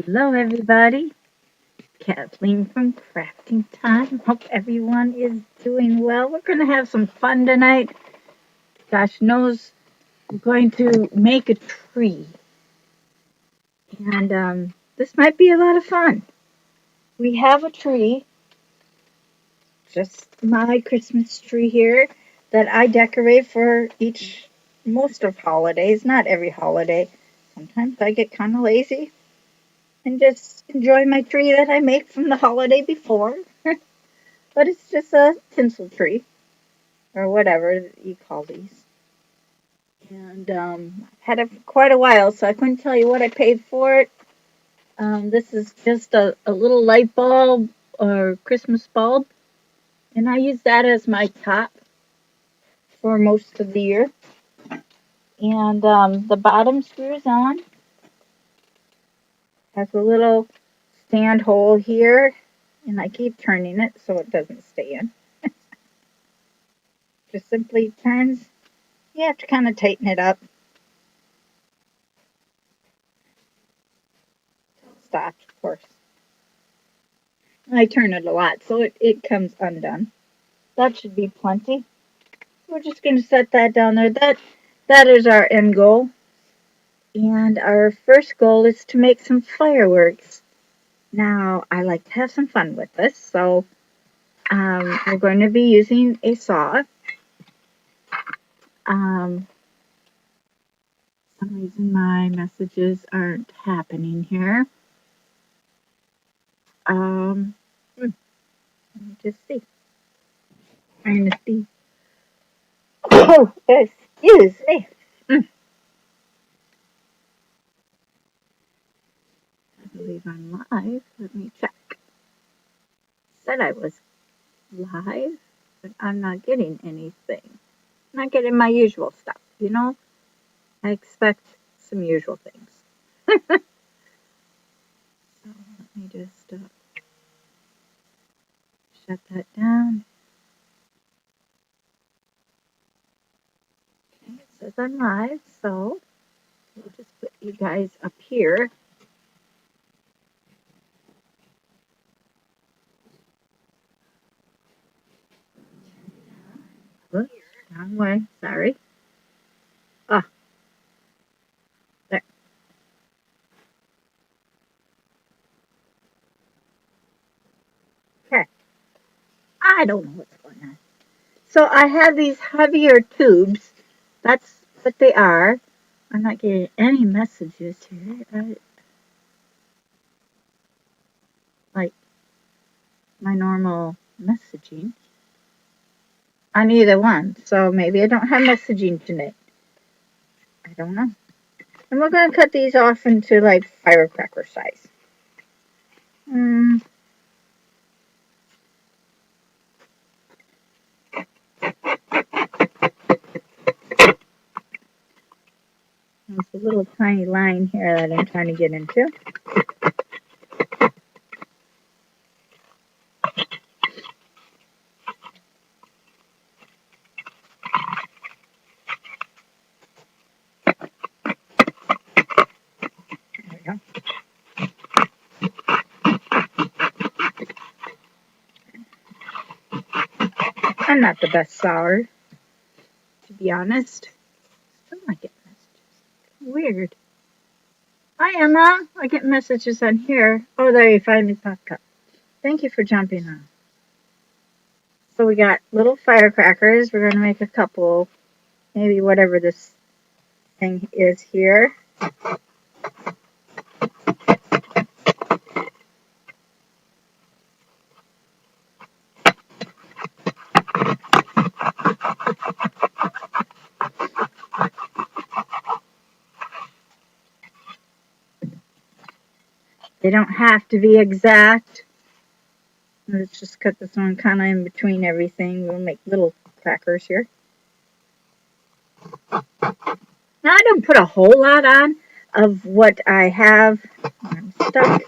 Hello, everybody. Kathleen from Crafting Time. Hope everyone is doing well. We're going to have some fun tonight. Gosh knows we're going to make a tree. And this might be a lot of fun. We have a tree, just my Christmas tree here, that I decorate for most of holidays, not every holiday. Sometimes I get kind of lazy and just enjoy my tree that I make from the holiday before. But it's just a tinsel tree, or whatever you call these. And I've had it for quite a while, so I couldn't tell you what I paid for it. This is just a little light bulb or Christmas bulb, and I use that as my top for most of the year. And the bottom screws on, has a little stand hole here, and I keep turning it so it doesn't stay in. Just simply turns. You have to kind of tighten it up. Stops, of course. I turn it a lot, so it comes undone. That should be plenty. We're just going to set that down there. That is our end goal. And our first goal is to make some fireworks. Now, I like to have some fun with this, so we're going to be using a saw. For some reason my messages aren't happening here. Let me just see. Trying to see. Oh, excuse me. I believe I'm live. Let me check. Said I was live, but I'm not getting anything. I'm not getting my usual stuff, you know? I expect some usual things. So let me just shut that down. Okay, it says I'm live, so we'll just put you guys up here. Oops, wrong way. Sorry. Ah, there. Okay. I don't know what's going on. So I have these heavier tubes. That's what they are. I'm not getting any messages here. Like my normal messaging on either one. So maybe I don't have messaging tonight. I don't know. And we're going to cut these off into like firecracker size. There's a little tiny line here that I'm trying to get into. There we go. I'm not the best sawer, to be honest. Still not getting messages. Weird. Hi, Emma. I get messages on here. Oh, there you finally popped up. Thank you for jumping on. So we got little firecrackers. We're going to make a couple, maybe whatever this thing is here. They don't have to be exact. Let's just cut this one kind of in between everything. We'll make little crackers here. Now, I don't put a whole lot on of what I have. I'm stuck.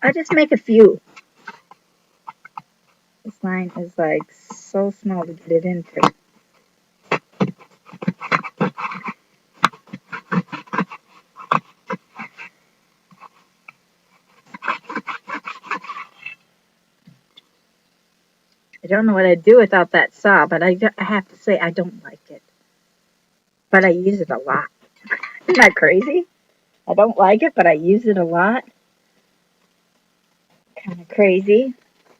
I just make a few. This line is like so small to get it into. I don't know what I'd do without that saw, but I have to say I don't like it. But I use it a lot. Isn't that crazy? I don't like it, but I use it a lot. Kind of crazy.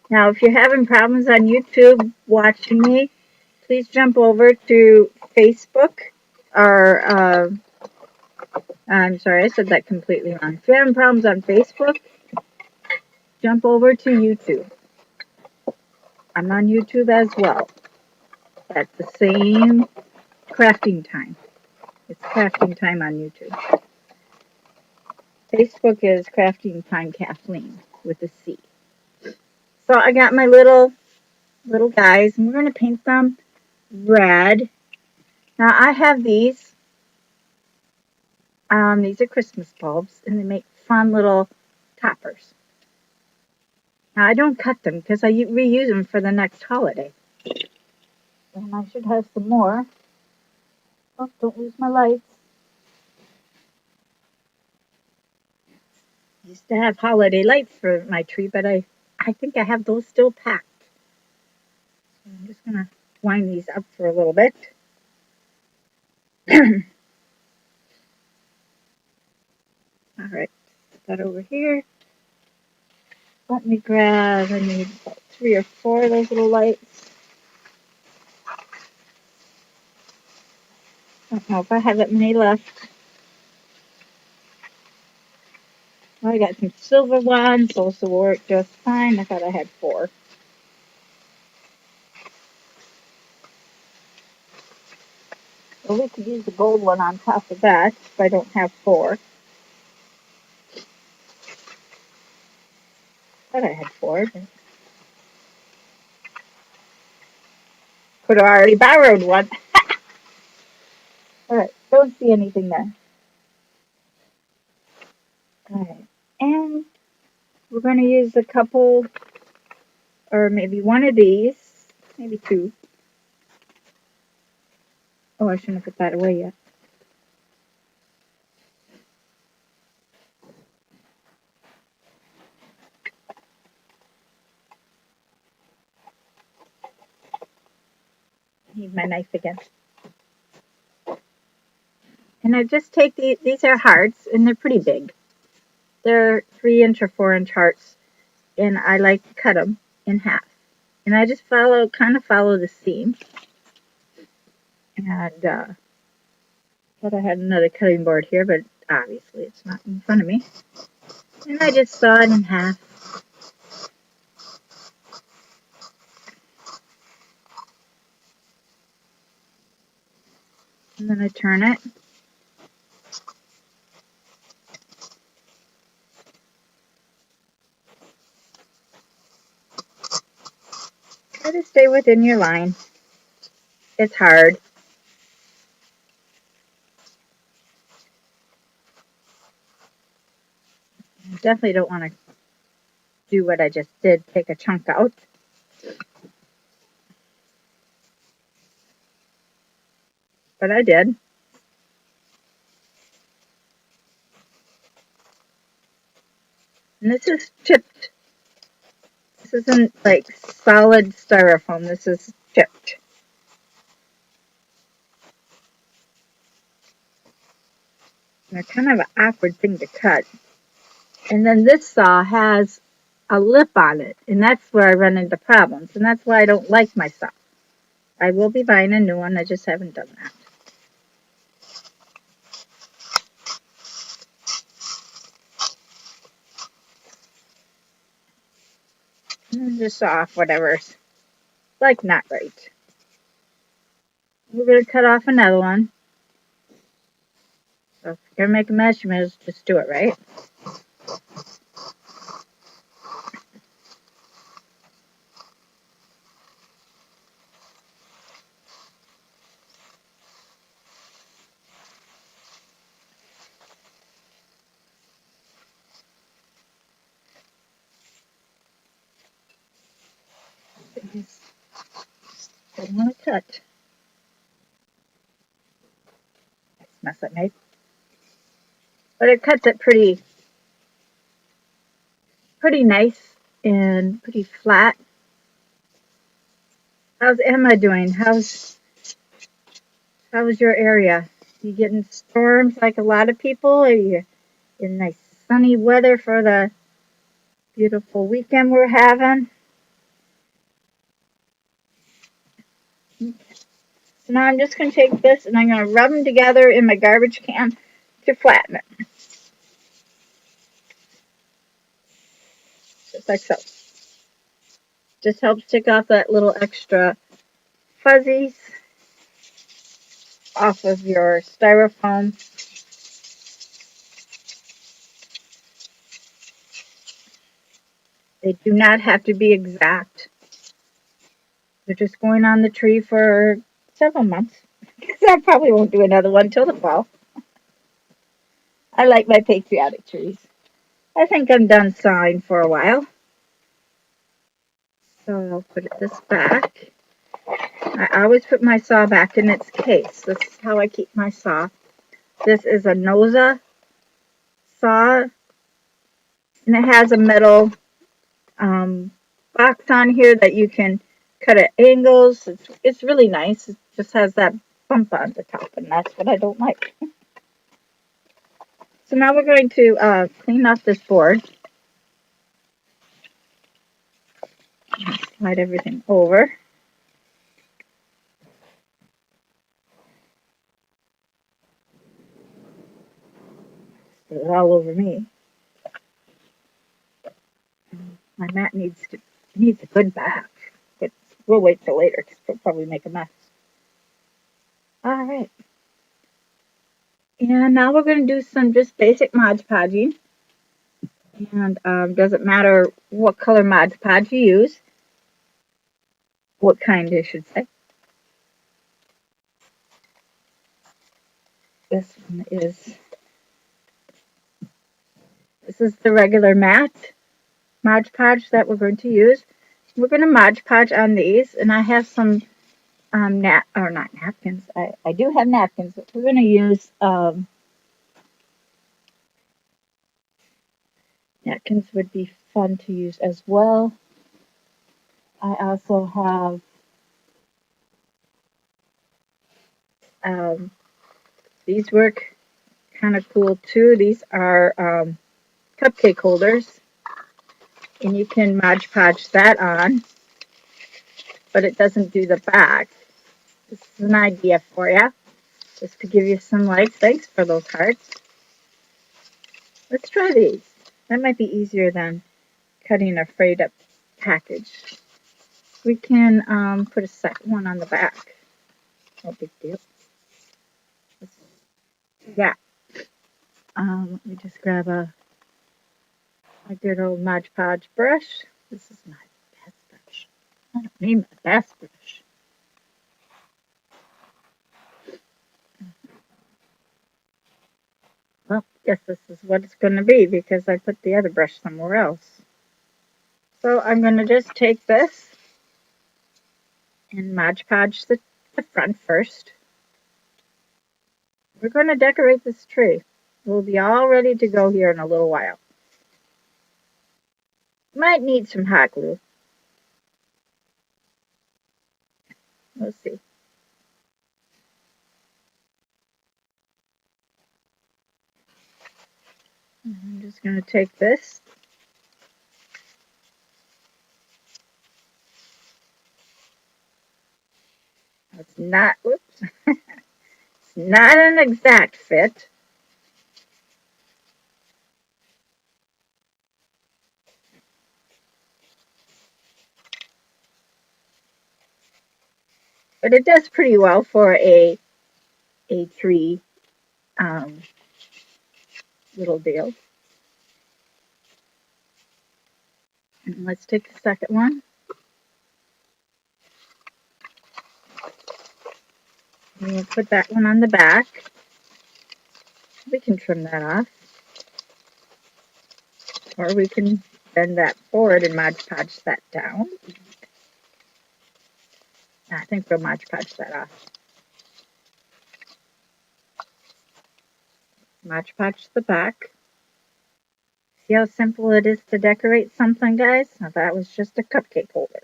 Now, if you're having problems on YouTube watching me, please jump over to Facebook or, I'm sorry, I said that completely wrong. If you're having problems on Facebook, jump over to YouTube. I'm on YouTube as well. At the same crafting time. It's crafting time on YouTube. Facebook is crafting time Kathleen with a C. So I got my little guys, and we're going to paint them red. Now I have these. These are Christmas bulbs, and they make fun little toppers. Now I don't cut them because I reuse them for the next holiday. And I should have some more. Oh, don't lose my lights. I used to have holiday lights for my tree, but I think I have those still packed. So I'm just going to wind these up for a little bit. All right, put that over here. Let me grab, I need about 3 or 4 of those little lights. I don't know if I have that many left. Well, I got some silver ones, those will work just fine. I thought I had 4. Well, we could use the gold one on top of that if I don't have 4. I thought I had 4, but could have already borrowed one. All right, don't see anything there. All right, and we're going to use a couple, or maybe one of these, maybe 2. Oh, I shouldn't have put that away yet. Need my knife again. And I just take these are hearts, and they're pretty big. They're 3-inch or 4-inch hearts, and I like to cut them in half. And I just kind of follow the seam. And thought I had another cutting board here, but obviously it's not in front of me. And I just saw it in half. And then I turn it. Try to stay within your line. It's hard. I definitely don't want to do what I just did, take a chunk out. But I did. And this is chipped. This isn't like solid styrofoam. This is chipped. And they're kind of an awkward thing to cut. And then this saw has a lip on it, and that's where I run into problems, and that's why I don't like my saw. I will be buying a new one, I just haven't done that. And then just saw off whatever's like not right. We're going to cut off another one. So if you're going to make a measurement, just do it right. Don't want to cut. Nice mess I made. But it cuts it pretty nice and pretty flat. How's Emma doing? How's your area? You getting storms like a lot of people? Are you in nice sunny weather for the beautiful weekend we're having? So now I'm just going to take this and I'm going to rub them together in my garbage can to flatten it, just like so. Just helps take off that little extra fuzzies off of your styrofoam. They do not have to be exact. They're just going on the tree for several months. Because I probably won't do another one till the fall. I like my patriotic trees. I think I'm done sawing for a while. So I'll put this back. I always put my saw back in its case. This is how I keep my saw. This is a Noza saw, and it has a metal um, box on here that you can cut at angles. It's really nice. It just has that bump on the top, and that's what I don't like. So now we're going to clean off this board. Slide everything over. Put it all over me. My mat needs a good bath, but we'll wait till later because we'll probably make a mess. All right. And now we're going to do some just basic Mod Podging. And doesn't matter what color Mod Podge you use, what kind I should say. This one this is the regular matte Mod Podge that we're going to use. We're going to Mod Podge on these, and I have some not napkins. I do have napkins, but we're going to use napkins would be fun to use as well. I also have these work kind of cool too. These are cupcake holders, and you can Mod Podge that on, but it doesn't do the back. This is an idea for you, just to give you some likes. Thanks for those hearts. Let's try these. That might be easier than cutting a frayed up package. We can put a second one on the back. No big deal. Yeah. Let me just grab a good old Mod Podge brush. This is my best brush. I don't need my best brush. Well, guess this is what it's going to be because I put the other brush somewhere else. So I'm going to just take this and Mod Podge the front first. We're going to decorate this tree. We'll be all ready to go here in a little while. Might need some hot glue. We'll see. I'm just going to take this. It's not, whoops, it's not an exact fit. But it does pretty well for a tree little deal. And let's take the second one. And we'll put that one on the back. We can trim that off. Or we can bend that forward and Mod Podge that down. I think we'll Mod Podge that off. Mod Podge the back. See how simple it is to decorate something, guys? Now that was just a cupcake holder.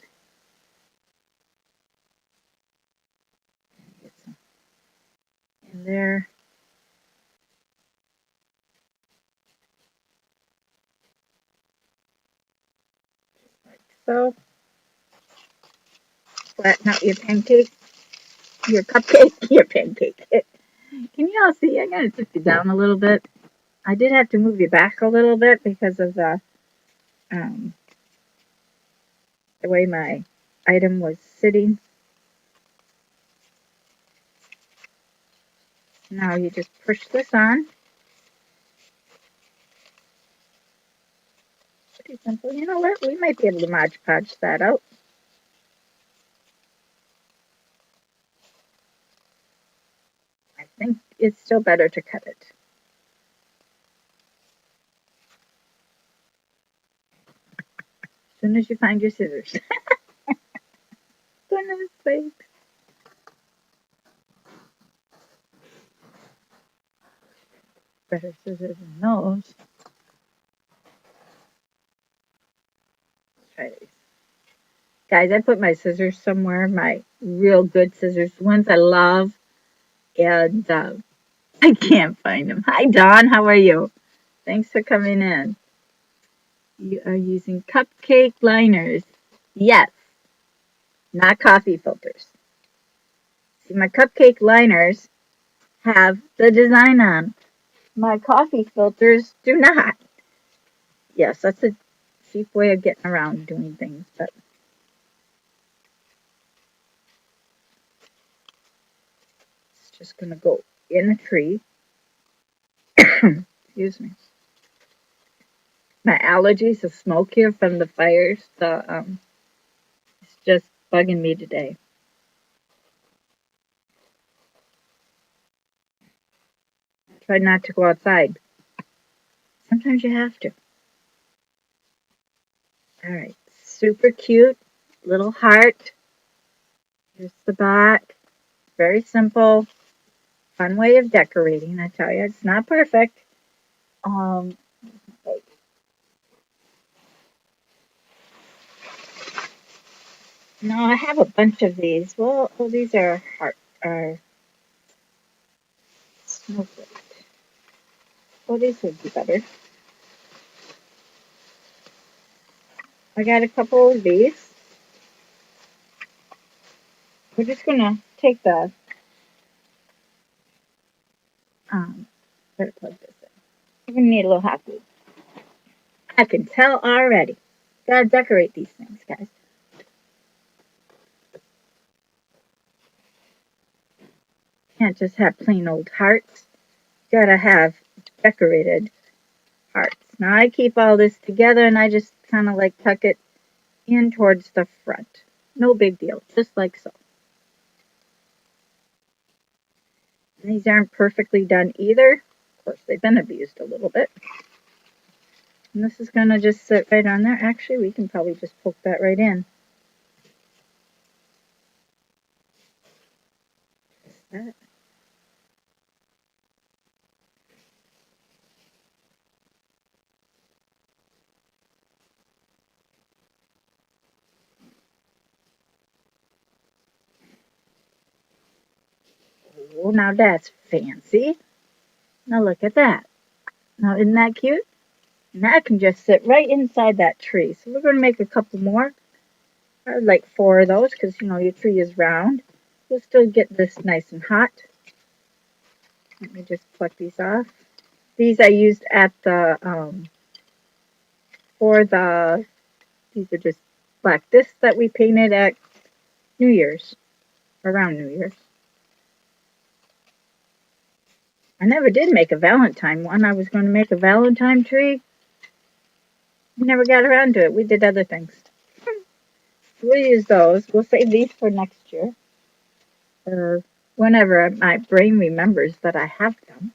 on there. Like so. Flatten out your pancake, your cupcake, your pancake. Can you all see? I'm going to tip you down a little bit. I did have to move you back a little bit because of um, the way my item was sitting. Now you just push this on. Pretty simple. You know what? We might be able to Mod Podge that out. I think it's still better to cut it. As soon as you find your scissors. Goodness sakes. Better scissors than those. Let's try these. Guys, I put my scissors somewhere, my real good scissors, the ones I love, and I can't find them. Hi, Dawn. How are you? Thanks for coming in. You are using cupcake liners. Yes, not coffee filters. See, my cupcake liners have the design on. My coffee filters do not. Yes, that's a cheap way of getting around doing things, but it's just going to go in a tree. Excuse me. My allergies, the smoke here from the fires, it's just bugging me today. Try not to go outside. Sometimes you have to. All right, super cute little heart. Here's the back. Very simple, fun way of decorating. I tell you, it's not perfect. Um, no, I have a bunch of these. Well, these are heart, are snowflake. Oh, these would be better. I got a couple of these. We're just gonna take the better plug this in. We're gonna need a little hot glue. I can tell already. Gotta decorate these things, guys. Can't just have plain old hearts. Gotta have decorated hearts. Now I keep all this together and I just kind of like tuck it in towards the front. No big deal, just like so. And these aren't perfectly done either. Of course, they've been abused a little bit. And this is going to just sit right on there. Actually, we can probably just poke that right in. That. Oh, now that's fancy. Now look at that. Now isn't that cute? And that can just sit right inside that tree. So we're going to make a couple more. Like 4 of those because, you know, your tree is round. We'll still get this nice and hot. Let me just pluck these off. These I used at the, for the, these are just black discs that we painted at New Year's, around New Year's. I never did make a Valentine one. I was going to make a Valentine tree. We never got around to it. We did other things. We'll use those. We'll save these for next year. Or whenever my brain remembers that I have them.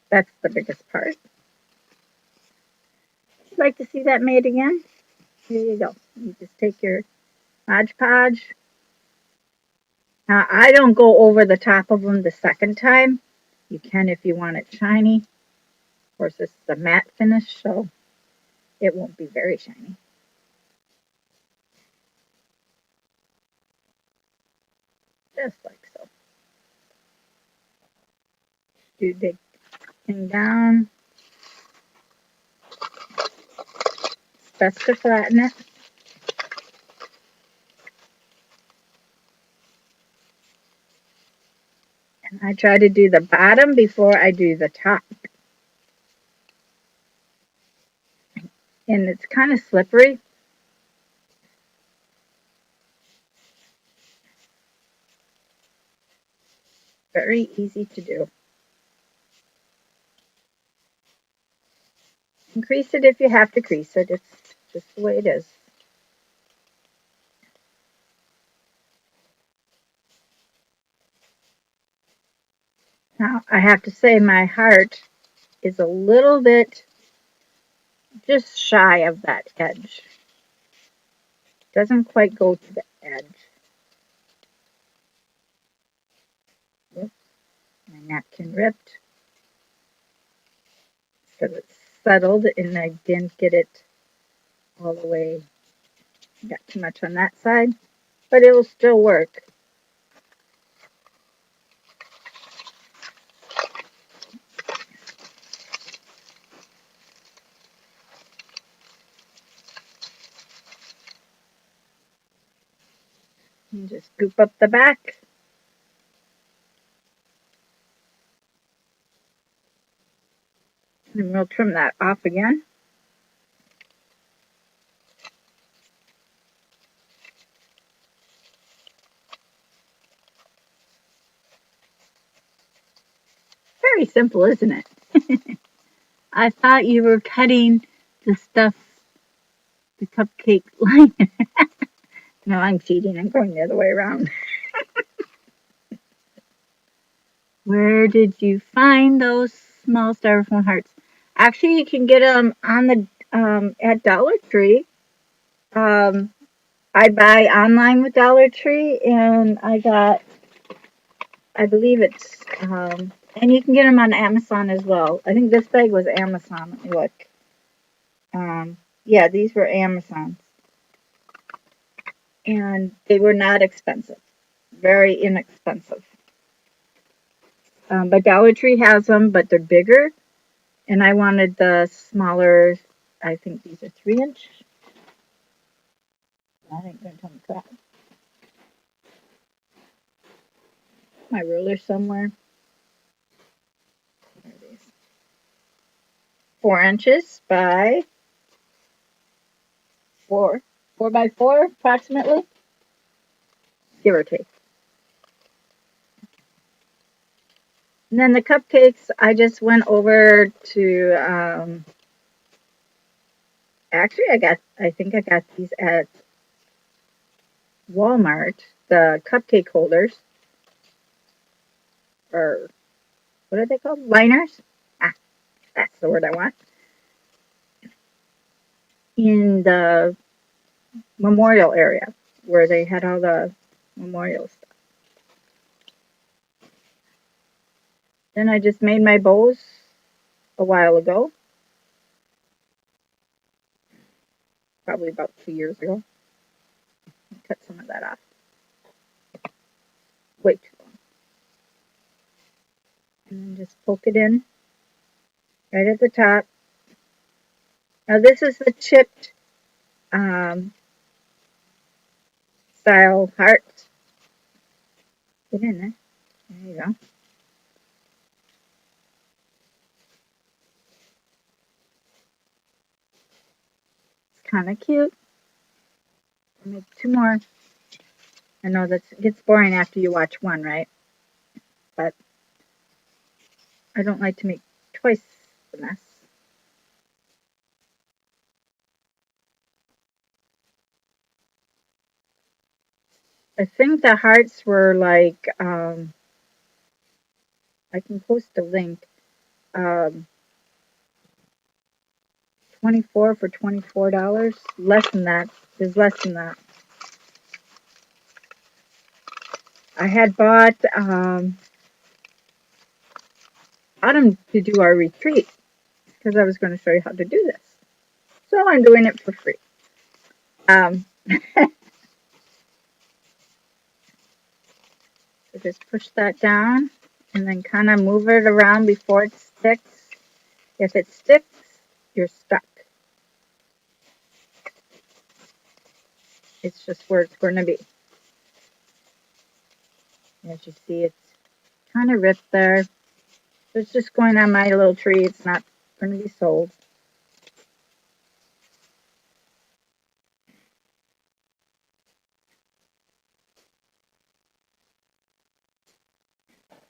That's the biggest part. Would you like to see that made again? Here you go. You just take your Mod Podge. Now, I don't go over the top of them the second time. You can if you want it shiny. Of course, this is a matte finish, so it won't be very shiny. Just like so. do the thing down. It's best to flatten it. And I try to do the bottom before I do the top. And it's kind of slippery. Very easy to do. Increase it if you have to crease it. It's just the way it is. Now, I have to say my heart is a little bit just shy of that edge. Doesn't quite go to the edge. Oops, my napkin ripped because it's settled and I didn't get it all the way. Got too much on that side, but it will still work. And just scoop up the back. And we'll trim that off again. Very simple, isn't it? I thought you were cutting the stuff, the cupcake line. No, I'm cheating. I'm going the other way around. Where did you find those small styrofoam hearts? Actually, you can get them on the at Dollar Tree. Um, I buy online with Dollar Tree, and I believe it's, and you can get them on Amazon as well. I think this bag was Amazon. Let me look. Yeah, these were Amazon, and they were not expensive. Very inexpensive. But Dollar Tree has them, but they're bigger. And I wanted the smaller, I think these are 3 inch. I ain't gonna tell me crap. My ruler somewhere. There it is. 4 inches by 4 by 4 approximately, give or take. And then the cupcakes, I just went over to, actually I think I got these at Walmart, the cupcake holders, or what are they called? Liners? Ah, that's the word I want. In the memorial area where they had all the memorial stuff. Then I just made my bows a while ago, probably about 2 years ago. Cut some of that off. Way too long. And then just poke it in right at the top. Now this is the chipped um, style heart. Get in there. There you go. It's kind of cute. I'll make 2 more. I know that gets boring after you watch one, right? But I don't like to make twice the mess. I think the hearts were like, I can post a link. 24 for $24. Less than that. There's less than that. I had bought them to do our retreat because I was going to show you how to do this. So I'm doing it for free. So just push that down and then kind of move it around before it sticks. If it sticks, you're stuck. It's just where it's going to be. As you see, it's kind of ripped there. It's just going on my little tree. It's not going to be sold.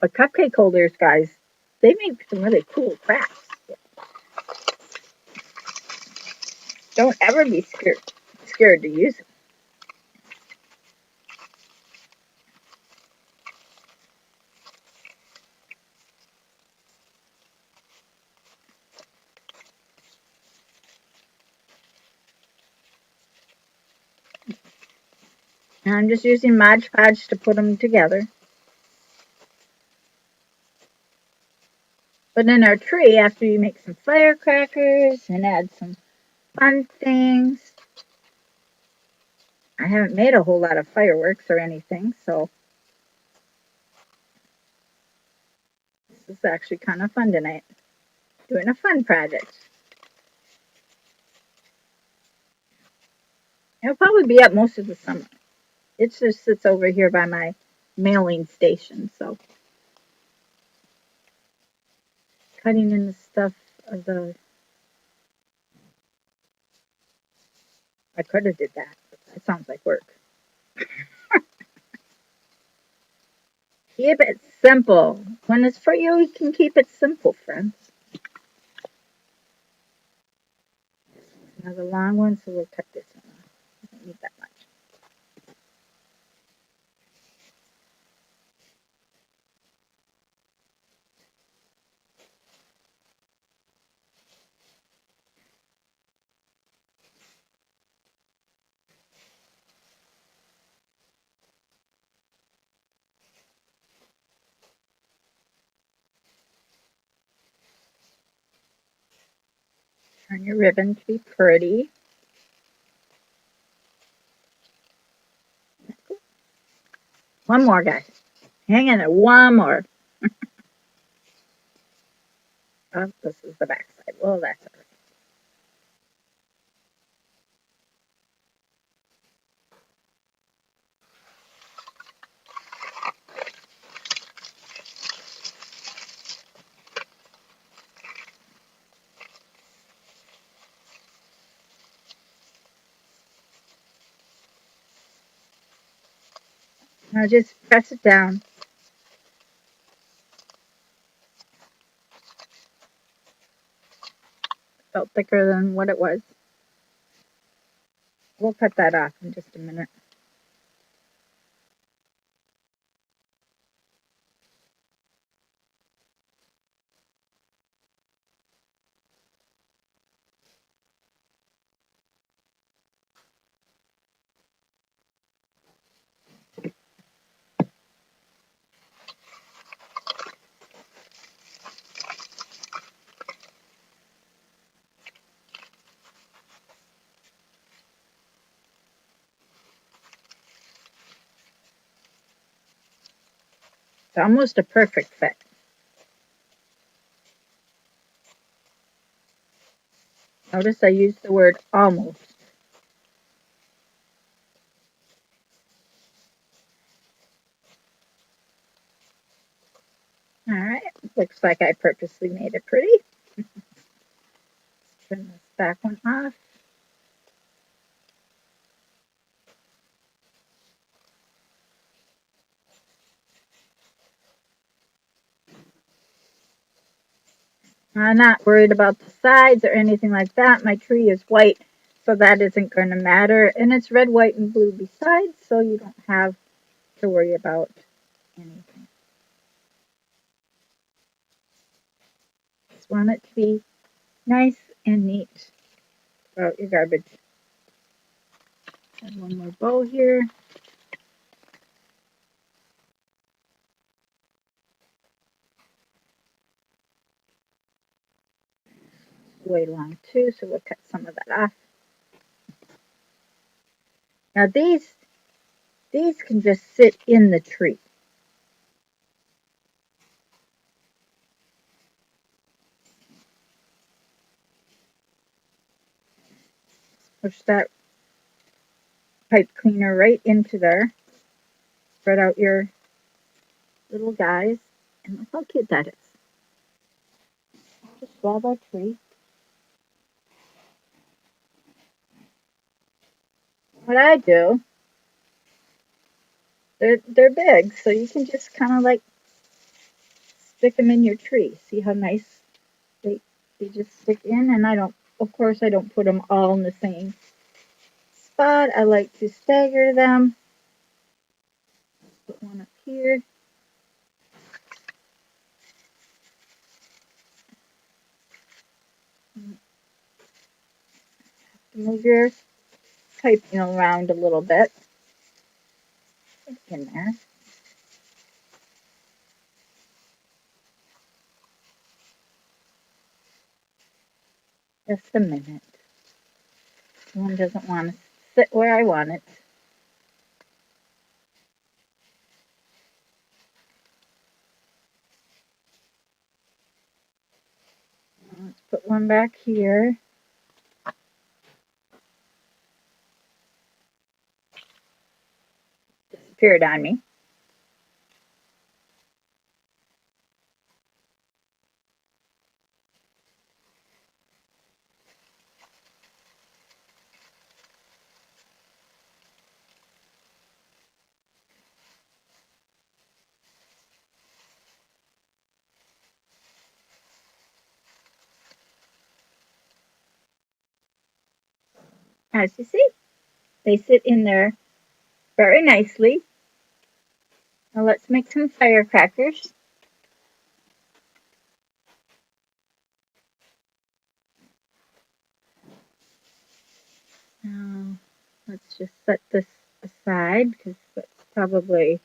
But cupcake holders, guys, they make some really cool crafts. Don't ever be scared to use them. And I'm just using Mod Podge to put them together. But in our tree, after you make some firecrackers and add some fun things, I haven't made a whole lot of fireworks or anything, so this is actually kind of fun tonight. Doing a fun project. It'll probably be up most of the summer. It just sits over here by my mailing station, so cutting in the stuff of the... I could have did that. It sounds like work. Keep it simple. When it's for you, you can keep it simple, friends. Another long one, so we'll cut this one off. I don't need that much. Turn your ribbon to be pretty. One more, guys. Hang in there. One more. Oh, this is the back side. Well, that's all right. Now just press it down. Felt thicker than what it was. We'll cut that off in just a minute. It's almost a perfect fit. Notice I used the word almost. All right. Looks like I purposely made it pretty. Turn this back one off. I'm not worried about the sides or anything like that. My tree is white, so that isn't going to matter. And it's red, white, and blue besides, so you don't have to worry about anything. Just want it to be nice and neat. Throw out your garbage. Add one more bow here. Way long too, so we'll cut some of that off. Now these can just sit in the tree. Push that pipe cleaner right into there. Spread out your little guys. And look how cute that is. Just grab our tree. What I do, they're big, so you can just kind of like stick them in your tree. See how nice they they just stick in, and I don't, of course, I don't put them all in the same spot. I like to stagger them. Put one up here. Move your piping around a little bit. In there. Just a minute. One doesn't want to sit where I want it. Let's put one back here. Disappeared on me. As you see, they sit in there very nicely. Now let's make some firecrackers. Now let's just set this aside because that's probably,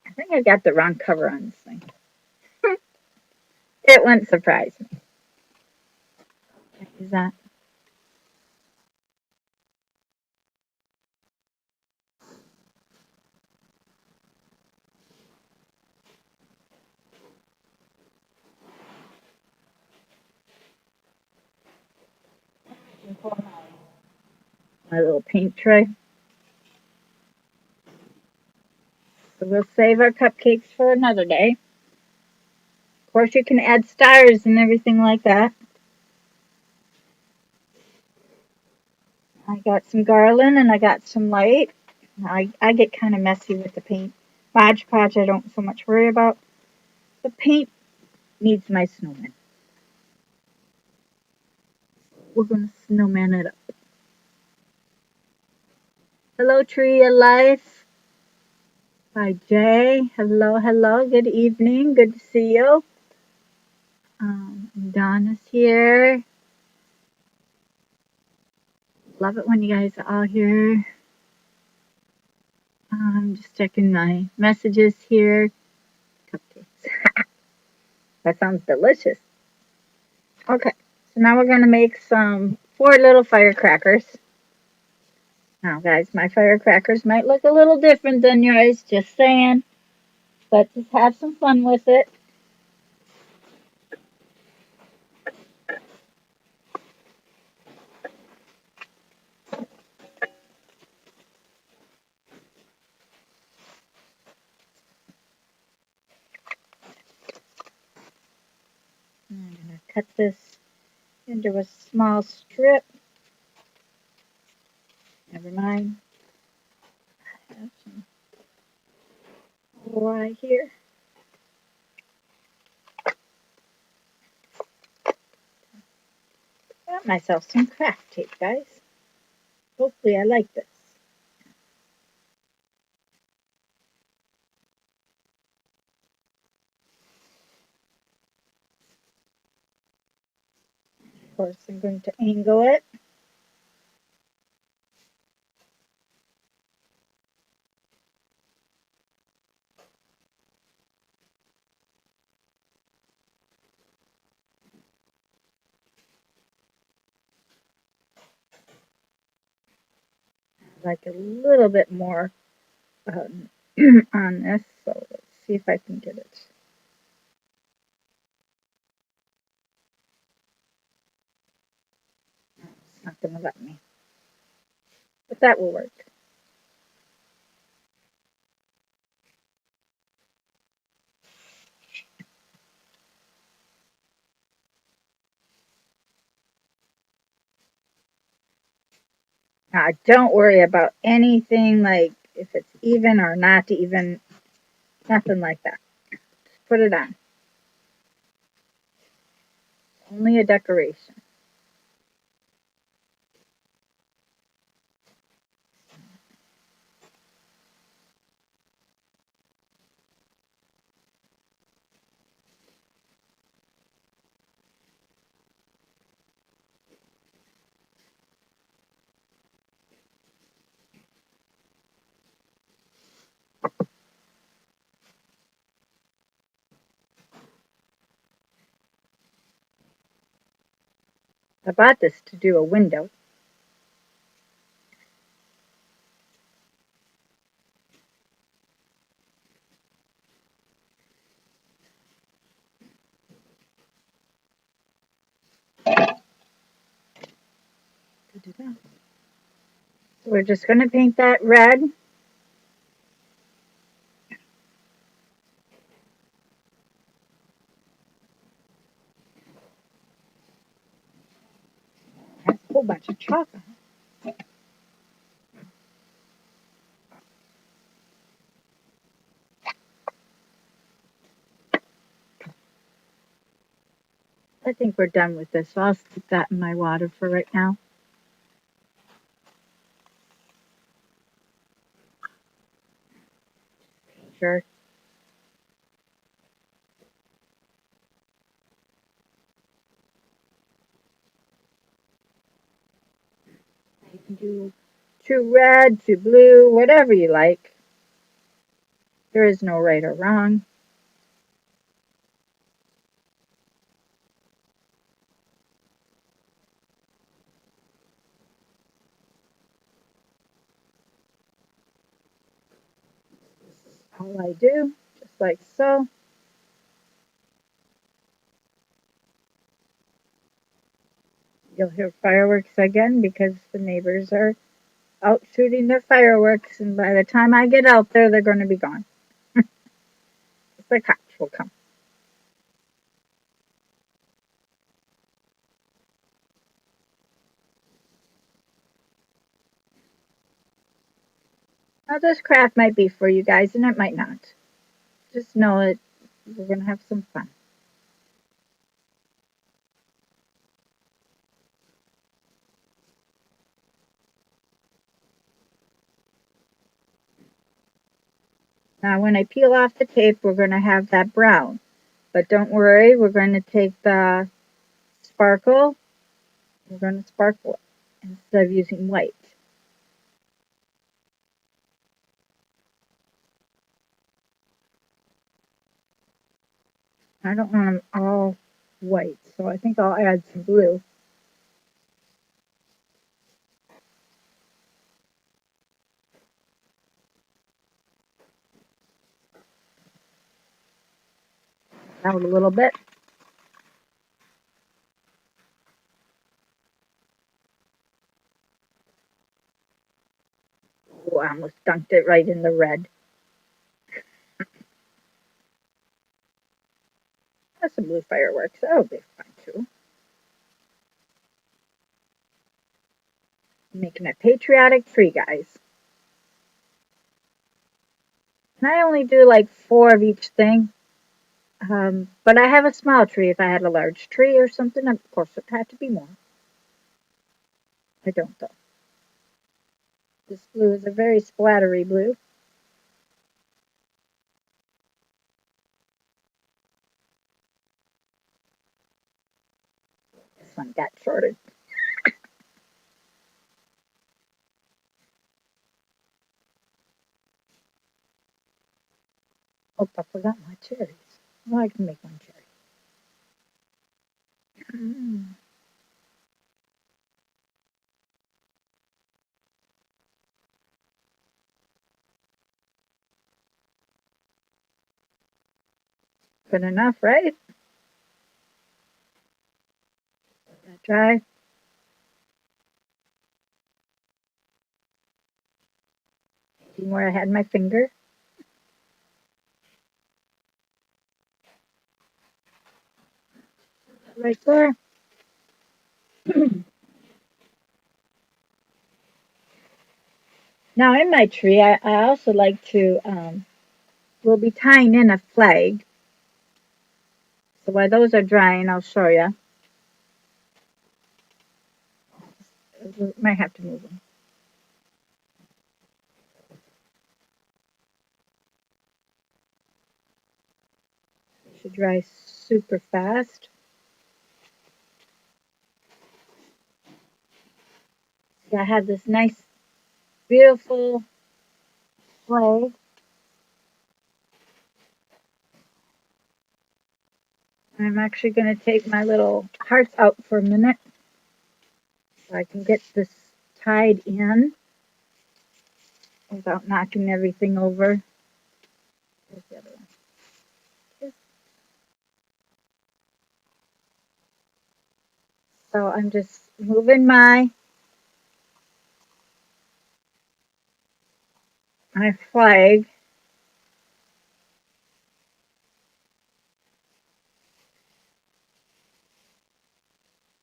I think I got the wrong cover on this thing. It wouldn't surprise me. Is that? My little paint tray. So we'll save our cupcakes for another day. Of course, you can add stars and everything like that. I got some garland and I got some light. I get kind of messy with the paint. Mod Podge I don't so much worry about. The paint needs my snowman. We're going to snowman it up. Hello, Tree of Life. Hi, Jay. Hello, hello. Good evening. Good to see you. Donna's here. Love it when you guys are all here. Just checking my messages here. Cupcakes. That sounds delicious. Okay, so now we're going to make some 4 little firecrackers. Now, guys, my firecrackers might look a little different than yours, just saying. But just have some fun with it. I'm going to cut this into a small strip. Never mind. I have some right here. Got myself some craft tape, guys. Hopefully I like this. Of course, I'm going to angle it. Like a little bit more on this, so let's see if I can get it. not going to let me. But that will work. Now, don't worry about anything like if it's even or not even, nothing like that. Just put it on. Only a decoration. I bought this to do a window. So we're just going to paint that red. That's a whole bunch of chocolate. I think we're done with this, so I'll stick that in my water for right now. Sure. You can do two red, two blue, whatever you like. There is no right or wrong. All I do, just like so. You'll hear fireworks again because the neighbors are out shooting their fireworks, and by the time I get out there, they're going to be gone. The cops will come. Now, this craft might be for you guys, and it might not. Just know that we're going to have some fun. Now, when I peel off the tape, we're going to have that brown. But don't worry, we're going to take the sparkle. We're going to sparkle it instead of using white. I don't want them all white, so I think I'll add some blue. Out a little bit. Oh, I almost dunked it right in the red. That's some blue fireworks. That'll be fun too. I'm making a patriotic tree, guys. And I only do like 4 of each thing. But I have a small tree. If I had a large tree or something, of course it'd have to be more. I don't though. This blue is a very splattery blue. This one got shorted. Oh, I forgot my cherries. Well, I can make one cherry. Good enough, right? Let that dry. from where I had my finger. Right there. Now in my tree, I also like to, we'll be tying in a flag. So while those are drying, I'll show you. We might have to move them. It should dry super fast. So I have this nice, beautiful flag. I'm actually going to take my little hearts out for a minute so I can get this tied in without knocking everything over. Here's the other one. So I'm just moving my flag.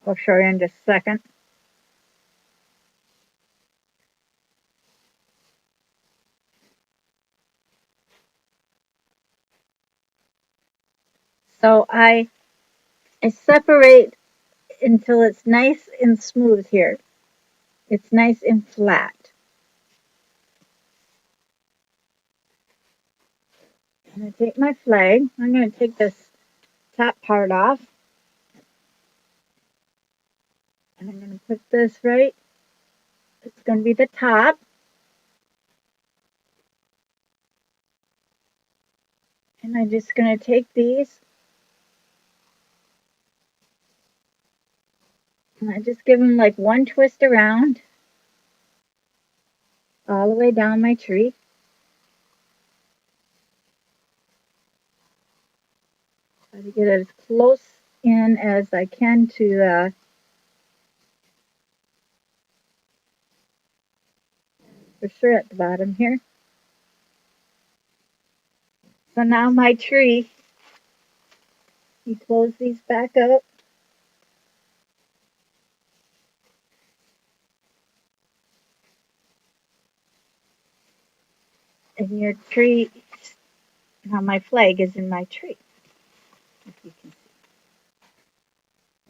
I'll show you in just a second. So I separate until it's nice and smooth here. It's nice and flat. I'm going to take my flag. I'm going to take this top part off. And I'm going to put this right. It's going to be the top. And I'm just going to take these. And I just give them like one twist around. All the way down my tree. Try to get it as close in as I can to for sure at the bottom here. So now my tree, you close these back up. And your tree, now my flag is in my tree. If you can see.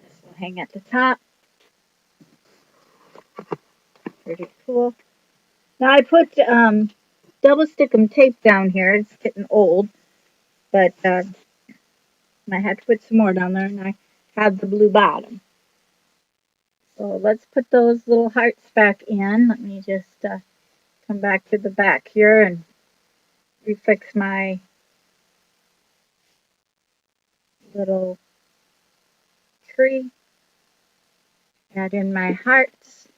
This will hang at the top. Pretty cool. Now I put double stickum tape down here. It's getting old, but I had to put some more down there, and I have the blue bottom. So let's put those little hearts back in. Let me just come back to the back here and refix my little tree. Add in my hearts.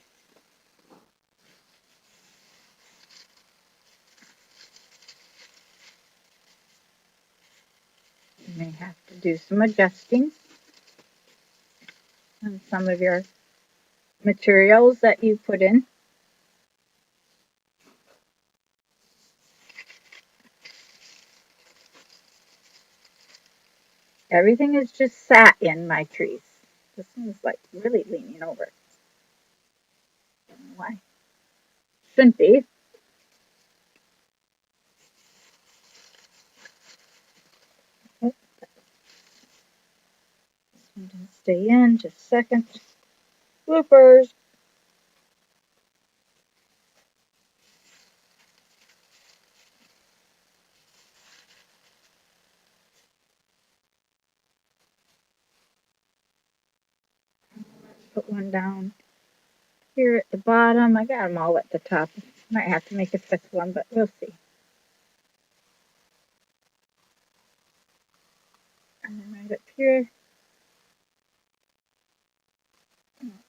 You may have to do some adjusting on some of your materials that you put in. Everything is just sat in my trees. This one's like really leaning over. I don't know why. Shouldn't be. Oh, this one didn't stay in. Just a second. Bloopers. Put one down here at the bottom. I got them all at the top. Might have to make a fifth one, but we'll see. And then right up here.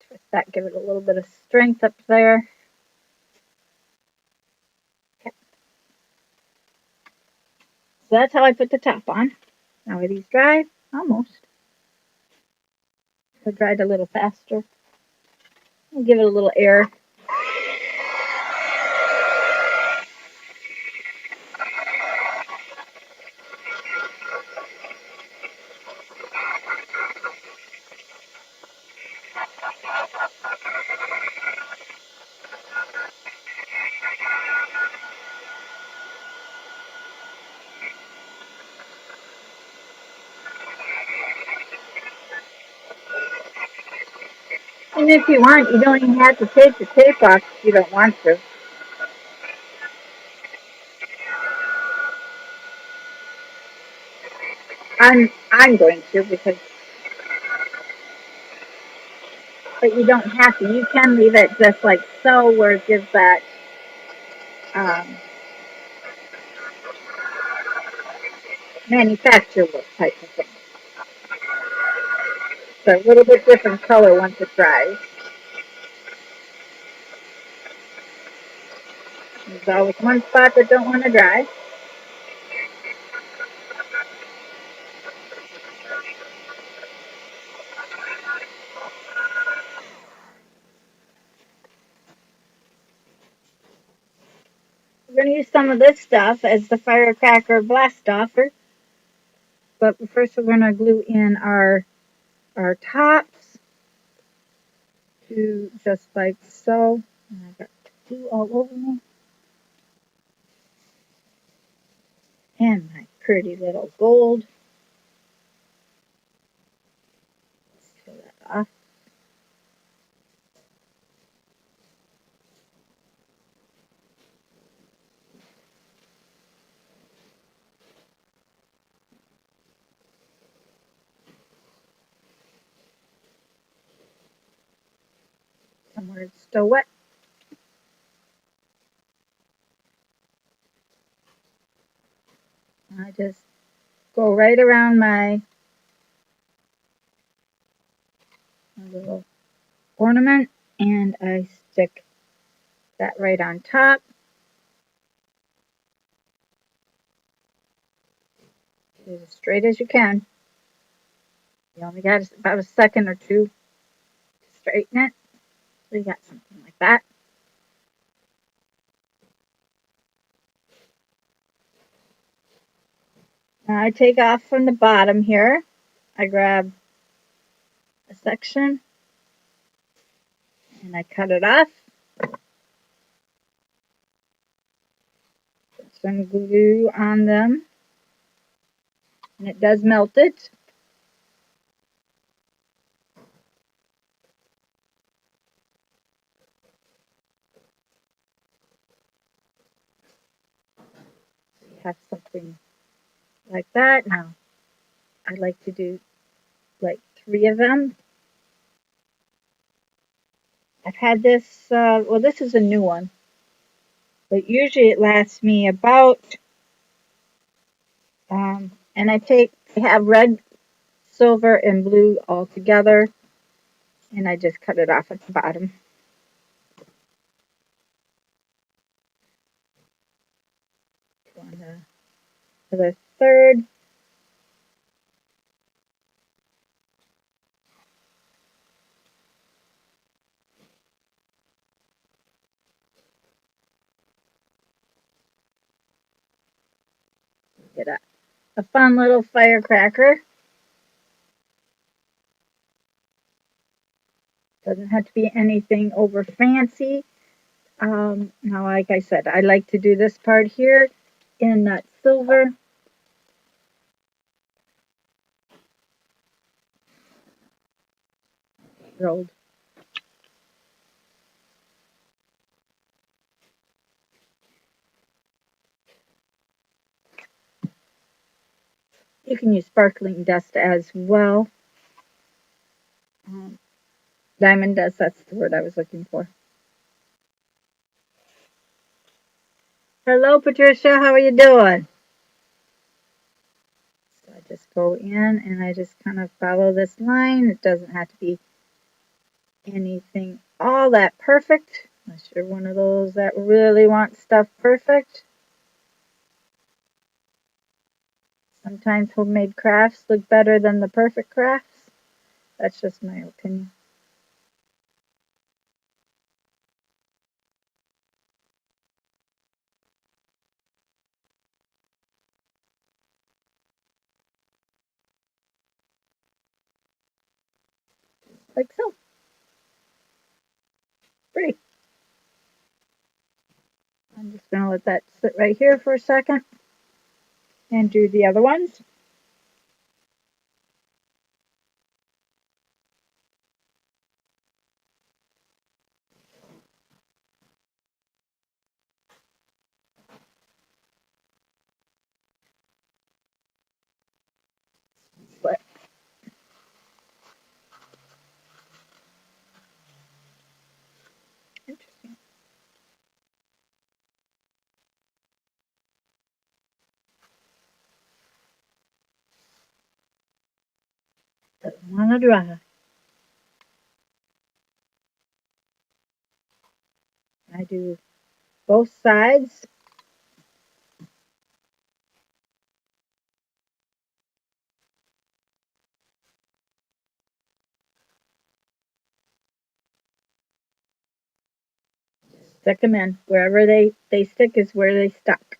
Twist that, give it a little bit of strength up there. Okay. So that's how I put the top on. Now are these dry? Almost. So dried a little faster. I'll give it a little air. And if you want, you don't even have to take the tape off if you don't want to. I'm going to because, but you don't have to. You can leave it just like so, where it gives that um, manufacturer look type of thing. It's a little bit different color once it dries. There's always one spot that don't want to dry. We're going to use some of this stuff as the firecracker blast offer, but first we're going to glue in our tops to just like so. And I got glue all over me. And my pretty little gold. Let's peel that off. Somewhere it's still wet. I just go right around my little ornament and I stick that right on top. As straight as you can. You only got about a second or two to straighten it. So you got something like that. Now I take off from the bottom here. I grab a section and I cut it off. Put some glue on them. And it does melt it. You have something like that. Now I like to do like 3 of them. I've had this, well, this is a new one, but usually it lasts me about, and I have red, silver, and blue all together, and I just cut it off at the bottom. For the third, get a fun little firecracker. Doesn't have to be anything over fancy. Now, like I said, I like to do this part here in that silver. Rolled. You can use sparkling dust as well. Um, diamond dust, that's the word I was looking for. Hello, Patricia, how are you doing? So I just go in and I just kind of follow this line. It doesn't have to be anything all that perfect, unless you're one of those that really want stuff perfect. Sometimes homemade crafts look better than the perfect crafts. That's just my opinion. Like so. Pretty. I'm just going to let that sit right here for a second and do the other ones. Doesn't want to dry. I do both sides. Stick them in. Wherever they stick is where they stuck.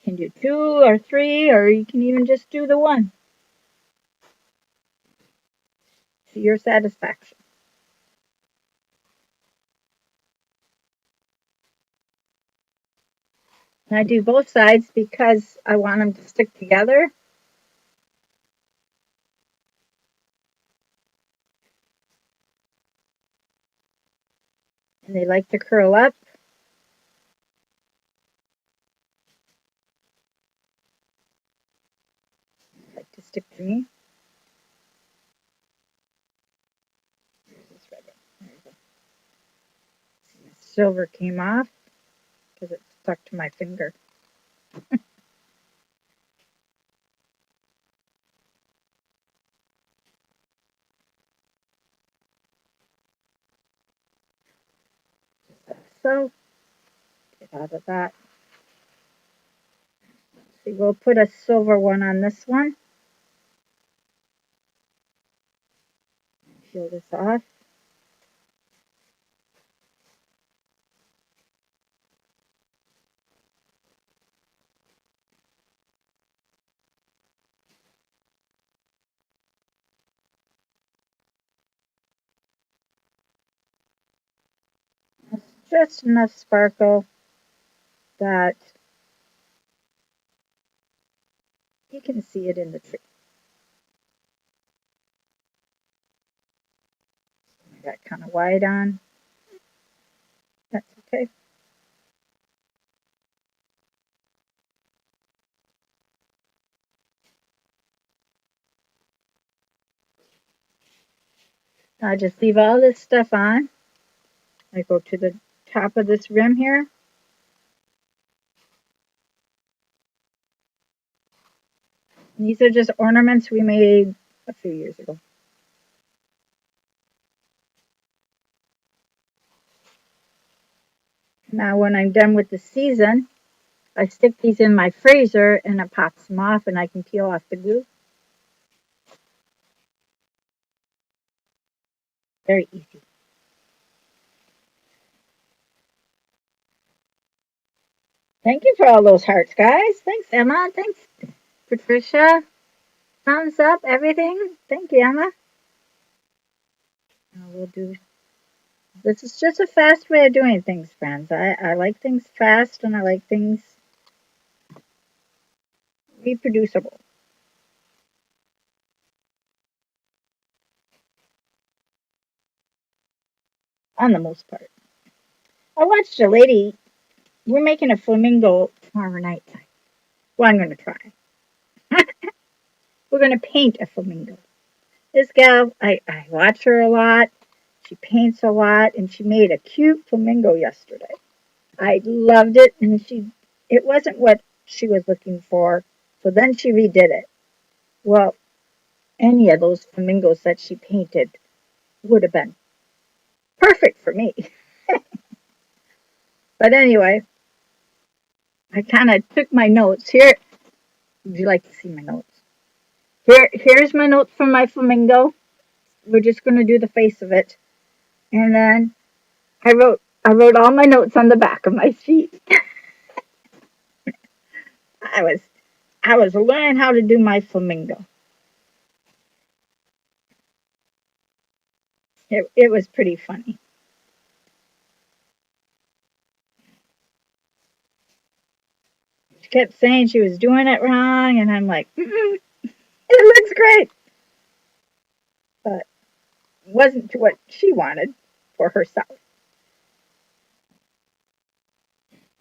You can do 2 or 3, or you can even just do the one to your satisfaction. And I do both sides because I want them to stick together. And they like to curl up. Like to stick to me. Silver came off because it stuck to my finger. So get out of that. See, we'll put a silver one on this one. Peel this off. It's just enough sparkle that you can see it in the tree. I got kind of wide on. That's okay. I just leave all this stuff on. I go to the top of this rim here. And these are just ornaments we made a few years ago. Now when I'm done with the season, I stick these in my freezer and it pops them off and I can peel off the glue. Very easy. Thank you for all those hearts, guys. Thanks, Emma. Thanks, Patricia. Thumbs up, everything. Thank you, Emma. Now we'll do. This is just a fast way of doing things, friends. I like things fast and I like things reproducible on the most part. I watched a lady. We're making a flamingo tomorrow night. Well, I'm going to try. We're going to paint a flamingo. This gal, I watch her a lot. She paints a lot, and she made a cute flamingo yesterday. I loved it, and it wasn't what she was looking for, so then she redid it. Well, any of those flamingos that she painted would have been perfect for me. But anyway, I kind of took my notes here. Would you like to see my notes? Here's my notes from my flamingo. We're just going to do the face of it, and then I wrote all my notes on the back of my sheet. I was I was learning how to do my flamingo. It was pretty funny. She kept saying she was doing it wrong, and I'm like, it looks great, but it wasn't to what she wanted for herself.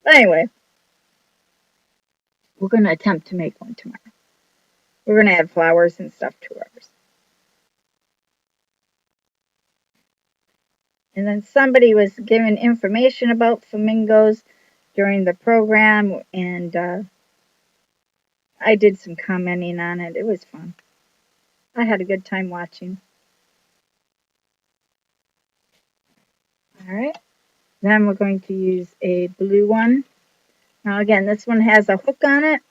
But anyway, we're going to attempt to make one tomorrow. We're going to add flowers and stuff to ours. And then somebody was giving information about flamingos during the program, and I did some commenting on it. It was fun. I had a good time watching. All right. Then we're going to use a blue one. Now again, this one has a hook on it.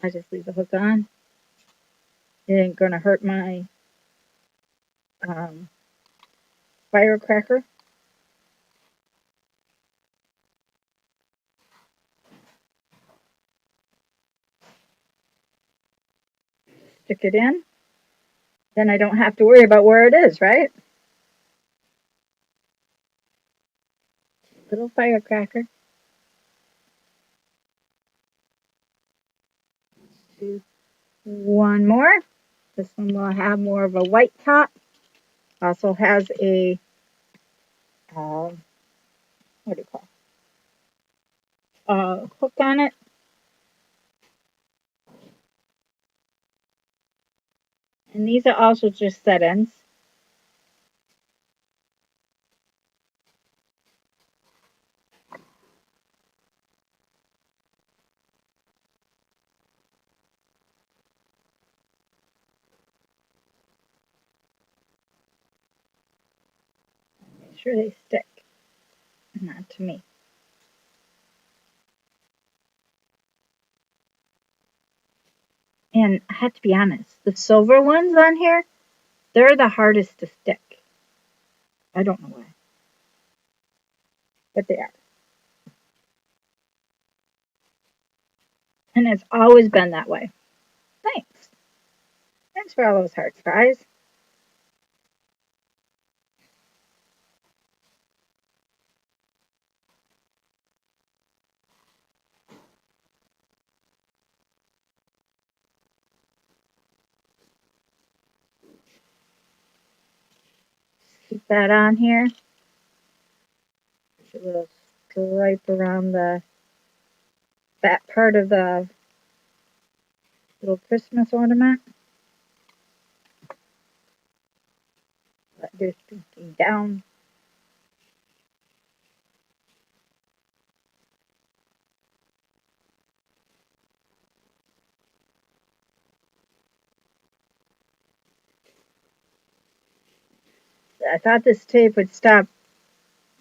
I just leave the hook on. It ain't going to hurt my um, firecracker. Stick it in. Then I don't have to worry about where it is, right? Little firecracker. Do one more. This one will have more of a white top. Also has a, what do you call it? Hook on it. And these are also just set ends. Make sure they stick. Not to me. And I have to be honest, the silver ones on here, they're the hardest to stick. I don't know why, but they are. And it's always been that way. Thanks. Thanks for all those hearts, guys. Keep that on here. Put a little stripe around the that part of the little Christmas ornament. Let this thing down. I thought this tape would stop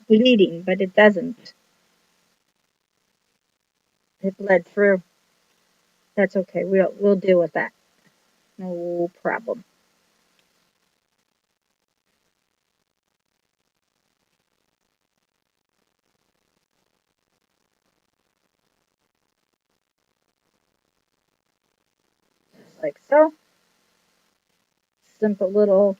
bleeding, but it doesn't. It bled through. That's okay. We'll deal with that. No problem. Just like so. Simple little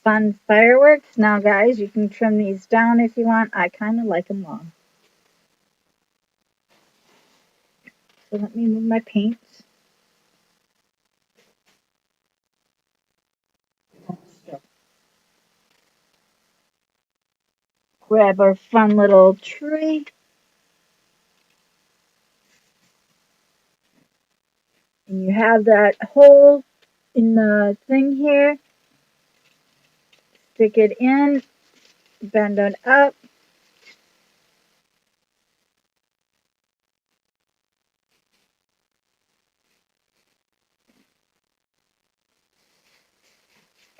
fun fireworks. Now, guys, you can trim these down if you want. I kind of like them long. So let me move my paints. Grab our fun little tree. And you have that hole in the thing here. Stick it in, bend it up.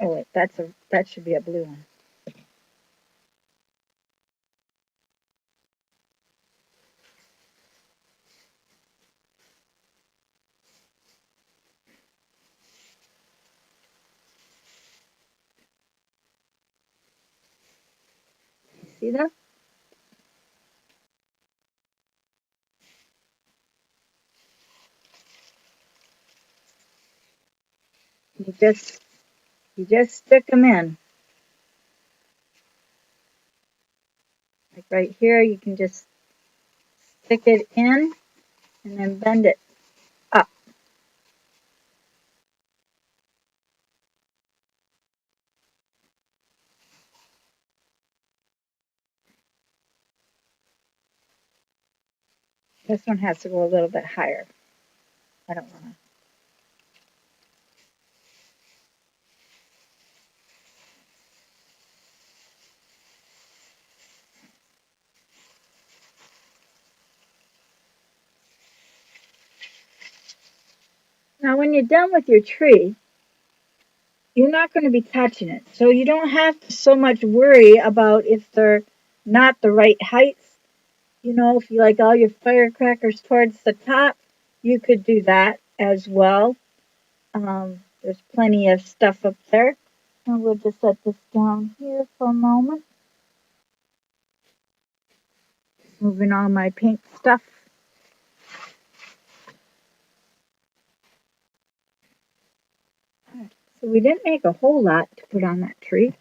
Oh wait, that should be a blue one. See that? You just stick them in. Like right here, you can just stick it in and then bend it up. This one has to go a little bit higher. I don't want to. Now when you're done with your tree, you're not going to be touching it. So you don't have to so much worry about if they're not the right heights. You know, if you like all your firecrackers towards the top, you could do that as well. There's plenty of stuff up there. And we'll just set this down here for a moment. Moving all my pink stuff. So we didn't make a whole lot to put on that tree,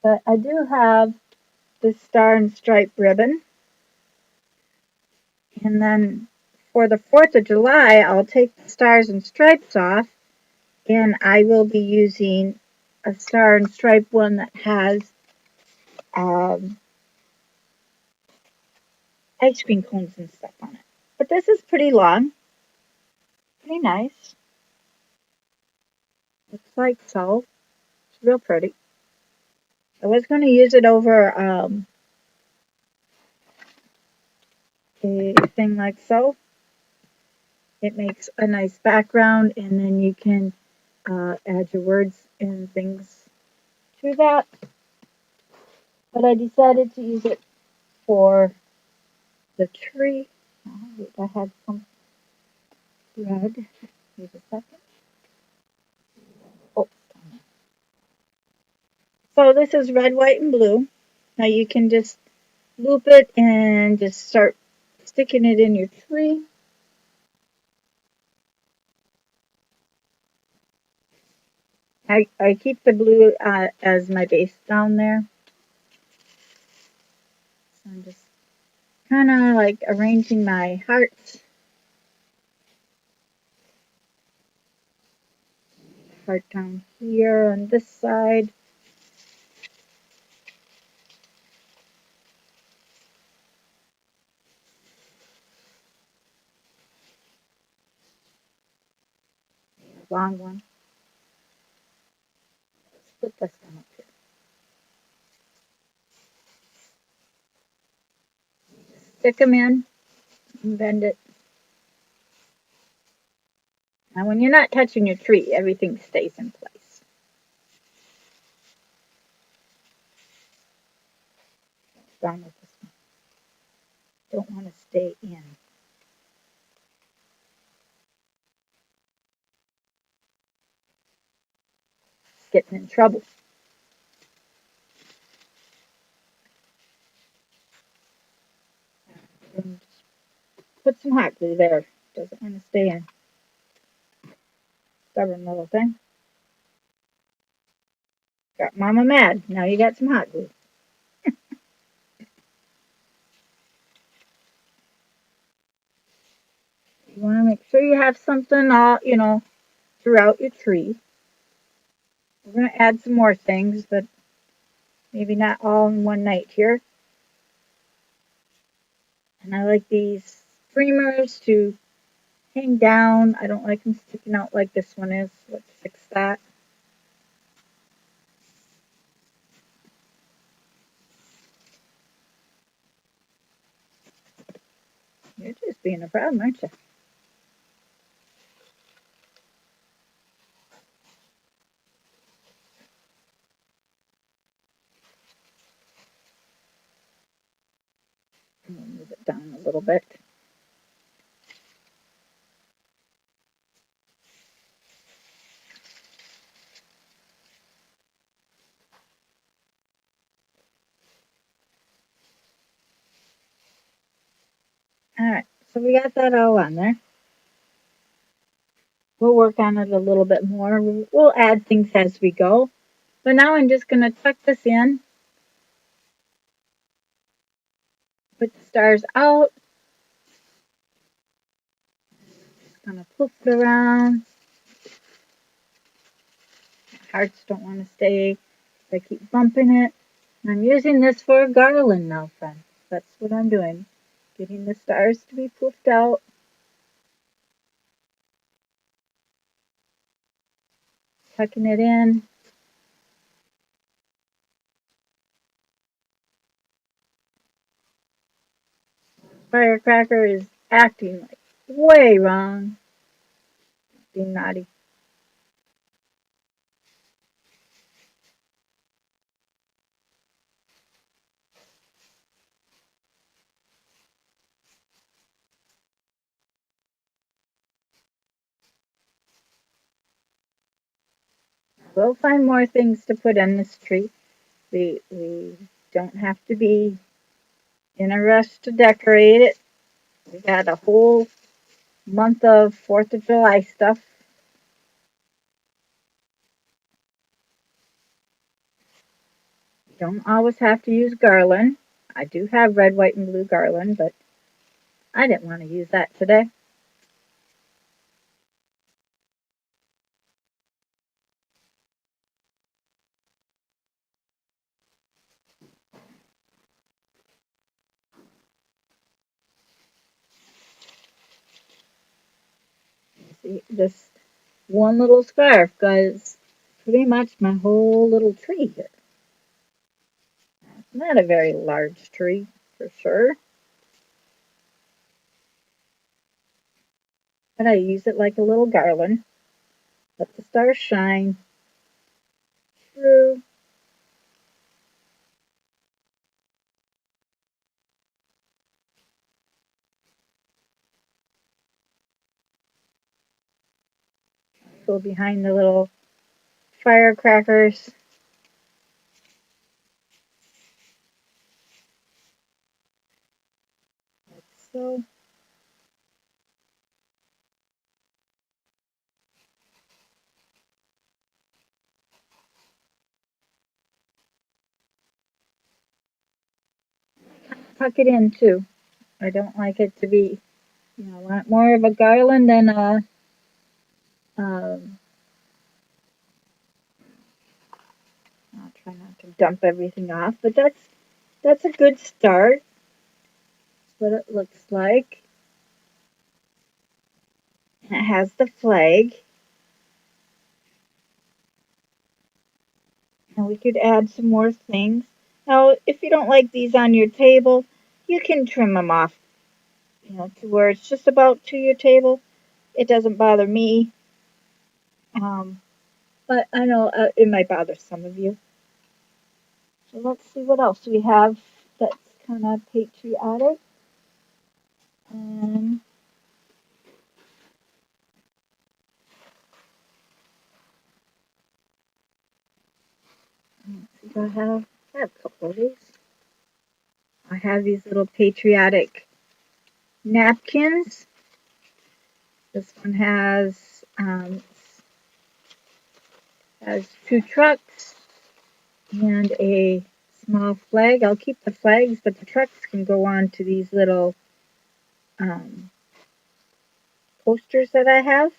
but I do have this star and stripe ribbon. And then for the 4th of July, I'll take the stars and stripes off, and I will be using a star and stripe one that has um, ice cream cones and stuff on it. But this is pretty long, pretty nice. Looks like so. It's real pretty. I was going to use it over a thing like so. It makes a nice background, and then you can add your words and things to that. But I decided to use it for the tree. Oh, I had some red. Wait a second. Oh, so this is red, white, and blue. Now you can just loop it and just start sticking it in your tree. I keep the blue as my base down there. So I'm just kind of like arranging my hearts. Heart down here on this side. Long one. Put this one up here. Stick them in and bend it. Now when you're not touching your tree, everything stays in place. Down with this one. Don't want to stay in. Getting in trouble. And put some hot glue there. Doesn't want to stay in. Stubborn little thing. Got Mama mad. Now you got some hot glue. You want to make sure you have something all, throughout your tree. We're going to add some more things, but maybe not all in one night here. And I like these streamers to hang down. I don't like them sticking out like this one is. Let's fix that. You're just being a problem, aren't you? I'm going to move it down a little bit. All right, so we got that all on there. We'll work on it a little bit more. We'll add things as we go. But now I'm just going to tuck this in. Put the stars out. Just going to poof it around. Hearts don't want to stay. I keep bumping it. I'm using this for a garland now, friends. That's what I'm doing. Getting the stars to be poofed out. Tucking it in. Firecracker is acting like way wrong. being naughty. We'll find more things to put on this tree. We don't have to be in a rush to decorate it. We got a whole month of 4th of July stuff. Don't always have to use garland. I do have red, white, and blue garland, but I didn't want to use that today. See, this one little scarf goes pretty much my whole little tree here. Not a very large tree, for sure, but I use it like a little garland. Let the stars shine through. Go behind the little firecrackers. So tuck it in too. I don't like it to be, I want more of a garland than a, um, I'll try not to dump everything off, but that's a good start. That's what it looks like. And it has the flag. And we could add some more things. Now, if you don't like these on your table, you can trim them off, to where it's just about to your table. It doesn't bother me. Um, but I know it might bother some of you. So let's see what else we have that's kind of patriotic. Um, let's see, I have a couple of these. I have these little patriotic napkins. This one has two trucks and a small flag. I'll keep the flags, but the trucks can go on to these little um, posters that I have.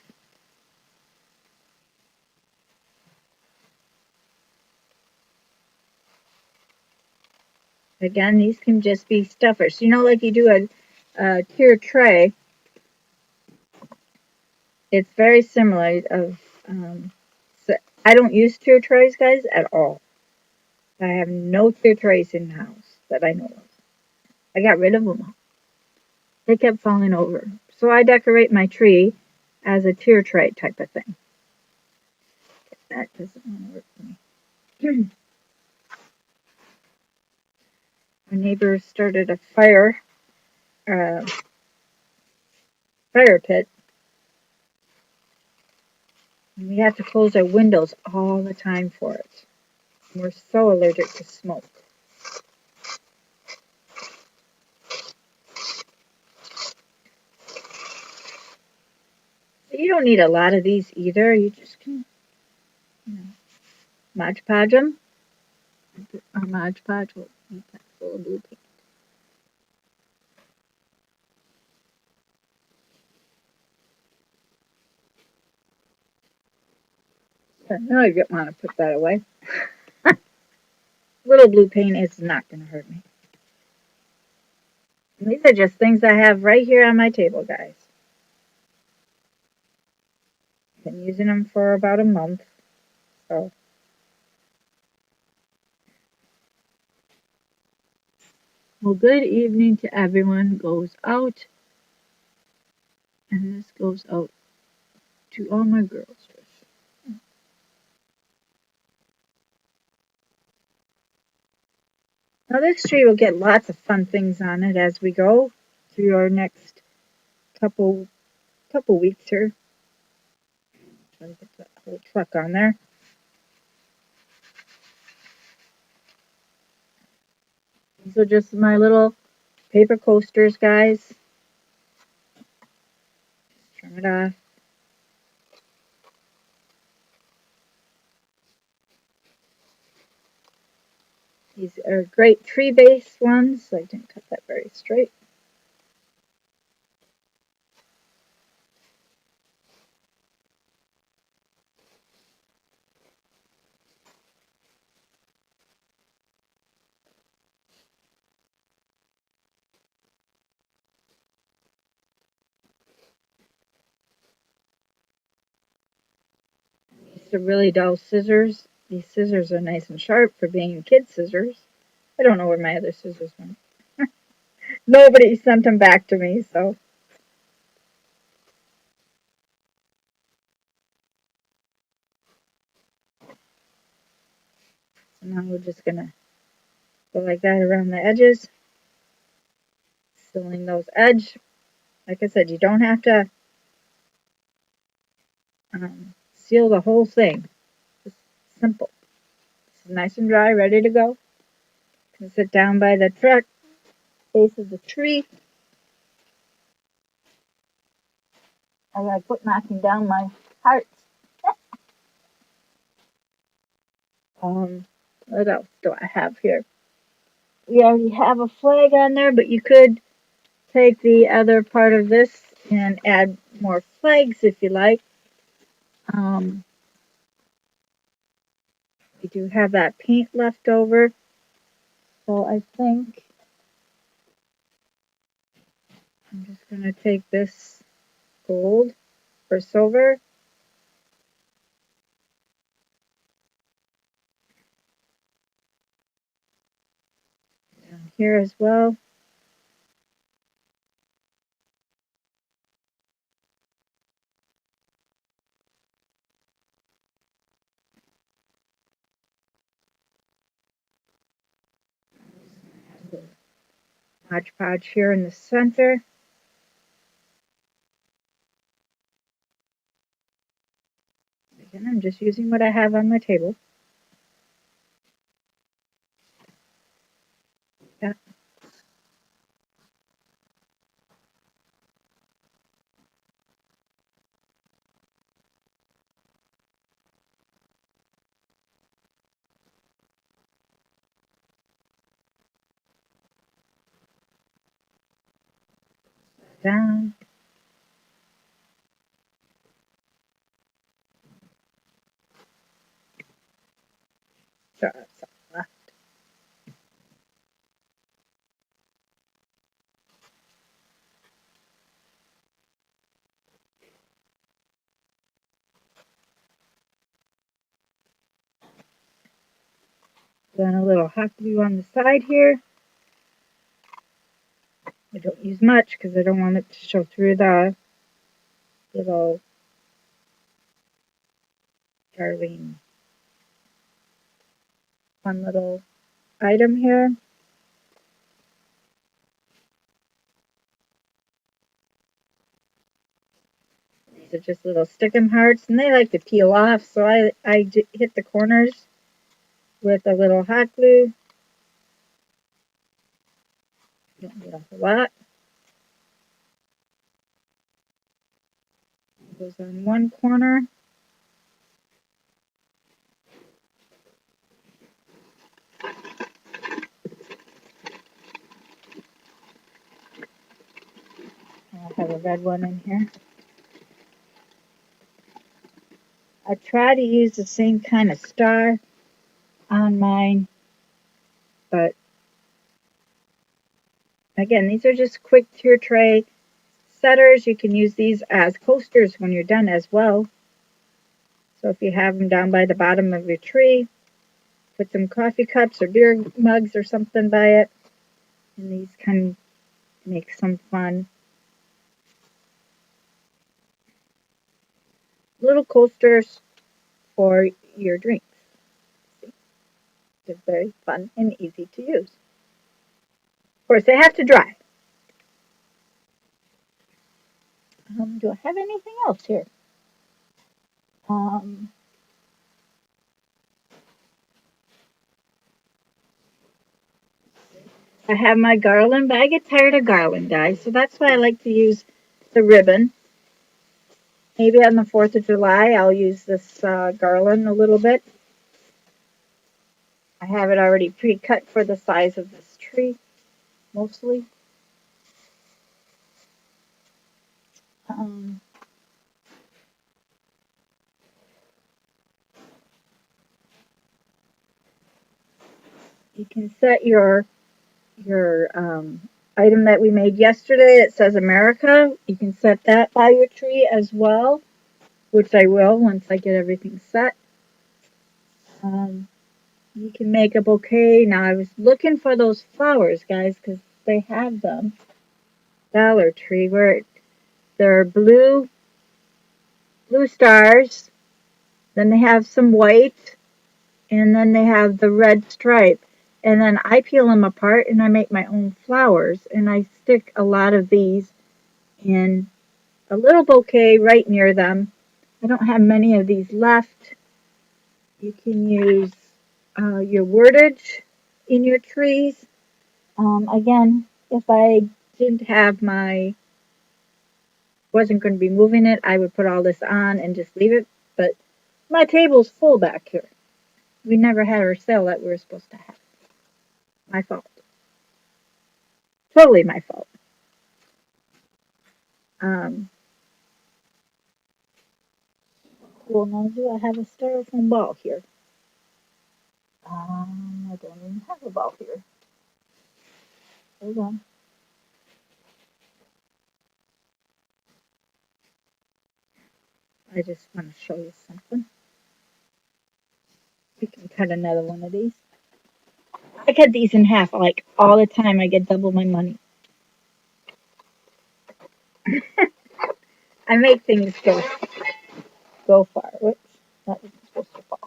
Again, these can just be stuffers. Like you do a tier tray. It's very similar. So I don't use tier trays, guys, at all. I have no tier trays in the house that I know of. I got rid of them all. They kept falling over. So I decorate my tree as a tier tray type of thing. That doesn't want to work for me. Our neighbor started a uh, fire pit, and we have to close our windows all the time for it. We're so allergic to smoke. So you don't need a lot of these either. You just can, you know, Mod Podge them. Our Mod Podge will make that full of blue paint. So now you want to put that away. Little blue paint is not going to hurt me. And these are just things I have right here on my table, guys. Been using them for about a month. So, well, good evening to everyone. Goes out, and this goes out to all my girls. Now this tree will get lots of fun things on it as we go through our next couple weeks here. Try to get that whole truck on there. These are just my little paper coasters, guys. Turn it off. These are great tree-based ones. I didn't cut that very straight. These are really dull scissors. These scissors are nice and sharp for being kid scissors. I don't know where my other scissors went. Nobody sent them back to me, so. So now we're just gonna go like that around the edges. Sealing those edges. Like I said, you don't have to seal the whole thing. Just simple. This is nice and dry, ready to go. Can sit down by the truck, base of the tree. I gotta quit knocking down my hearts. What else do I have here? We already have a flag on there, but you could take the other part of this and add more flags if you like. We do have that paint left over, so I think I'm just going to take this gold or silver down here as well. Hodgepodge here in the center. Again, I'm just using what I have on my table. Yeah. Down. So, left. Then a little hot glue on the side here. I don't use much because I don't want it to show through the little darling fun little item here. These are just little stickum hearts, and they like to peel off, so I hit the corners with a little hot glue. Don't need a whole lot. It goes on one corner. I'll have a red one in here. I try to use the same kind of star on mine, but again, these are just quick tier tray setters. You can use these as coasters when you're done as well. So if you have them down by the bottom of your tree, put some coffee cups or beer mugs or something by it, and these can make some fun. little coasters for your drinks. They're very fun and easy to use. Of course, they have to dry. Do I have anything else here? Um, I have my garland, but I get tired of garland, guys, so that's why I like to use the ribbon. Maybe on the 4th of July, I'll use this garland a little bit. I have it already pre-cut for the size of this tree, mostly. Um, you can set your item that we made yesterday. It says America. You can set that by your tree as well, which I will once I get everything set. Um, you can make a bouquet. Now I was looking for those flowers, guys, because they have them. Dollar Tree, where they're blue stars. Then they have some white, and then they have the red stripe. And then I peel them apart and I make my own flowers. And I stick a lot of these in a little bouquet right near them. I don't have many of these left. You can use your wordage in your trees. Again, if I didn't have wasn't going to be moving it, I would put all this on and just leave it. But my table's full back here. We never had our sale that we were supposed to have. My fault. Totally my fault. Um, well, now do I have a styrofoam ball here? I don't even have a ball here. Hold on. I just want to show you something. We can cut another one of these. I cut these in half like all the time. I get double my money. I make things go far. Whoops, that wasn't supposed to fall.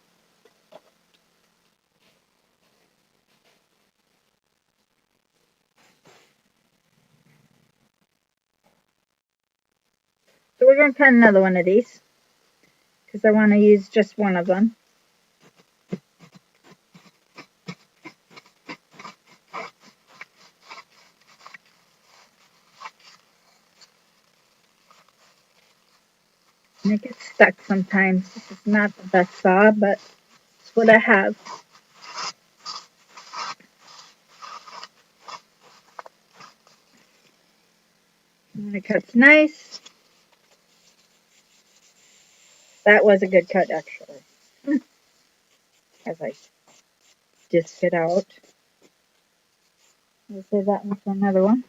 So we're going to cut another one of these because I want to use just one of them. And it gets stuck sometimes. This is not the best saw, but it's what I have. And it cuts nice. That was a good cut, actually. As I disc it out. I'll save that one for another one.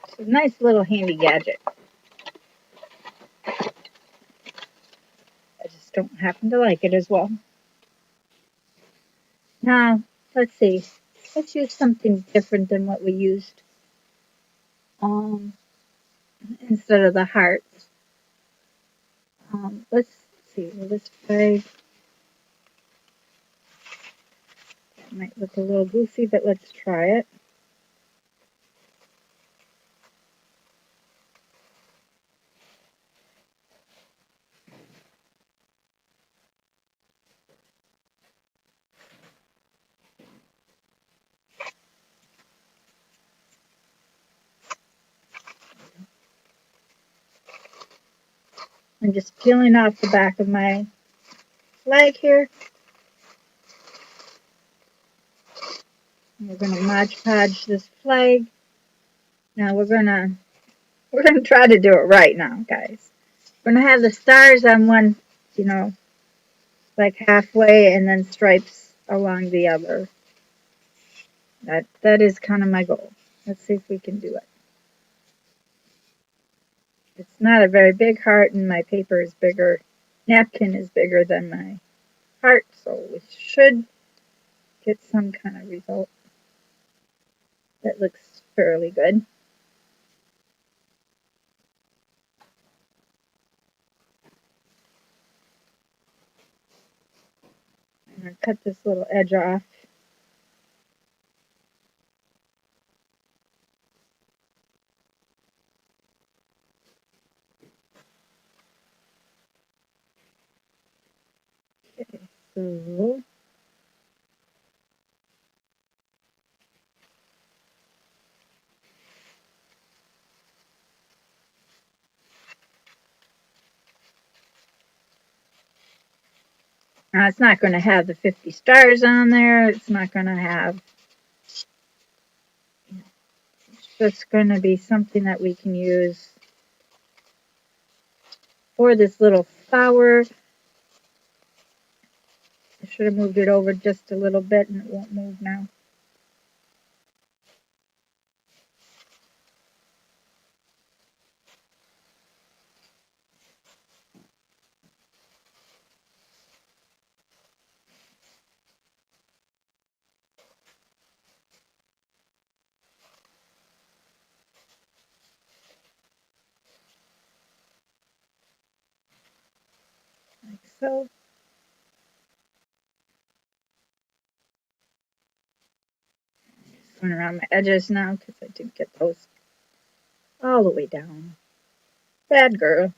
It's a nice little handy gadget. I just don't happen to like it as well. Now, let's see. Let's use something different than what we used. Instead of the hearts. Let's see. Well, this flag might look a little goofy, but let's try it. I'm just peeling off the back of my flag here. And we're going to Mod Podge this flag. Now we're gonna try to do it right now, guys. We're gonna have the stars on one, you know, like halfway, and then stripes along the other. That is kind of my goal. Let's see if we can do it. It's not a very big heart, and my paper is bigger. Napkin is bigger than my heart, so we should get some kind of result that looks fairly good. I'm going to cut this little edge off. Okay, so now it's not going to have the 50 stars on there. It's not going to have, it's just going to be something that we can use for this little flower. I should have moved it over just a little bit and it won't move now. Like so. Going around my edges now because I didn't get those all the way down. Bad girl.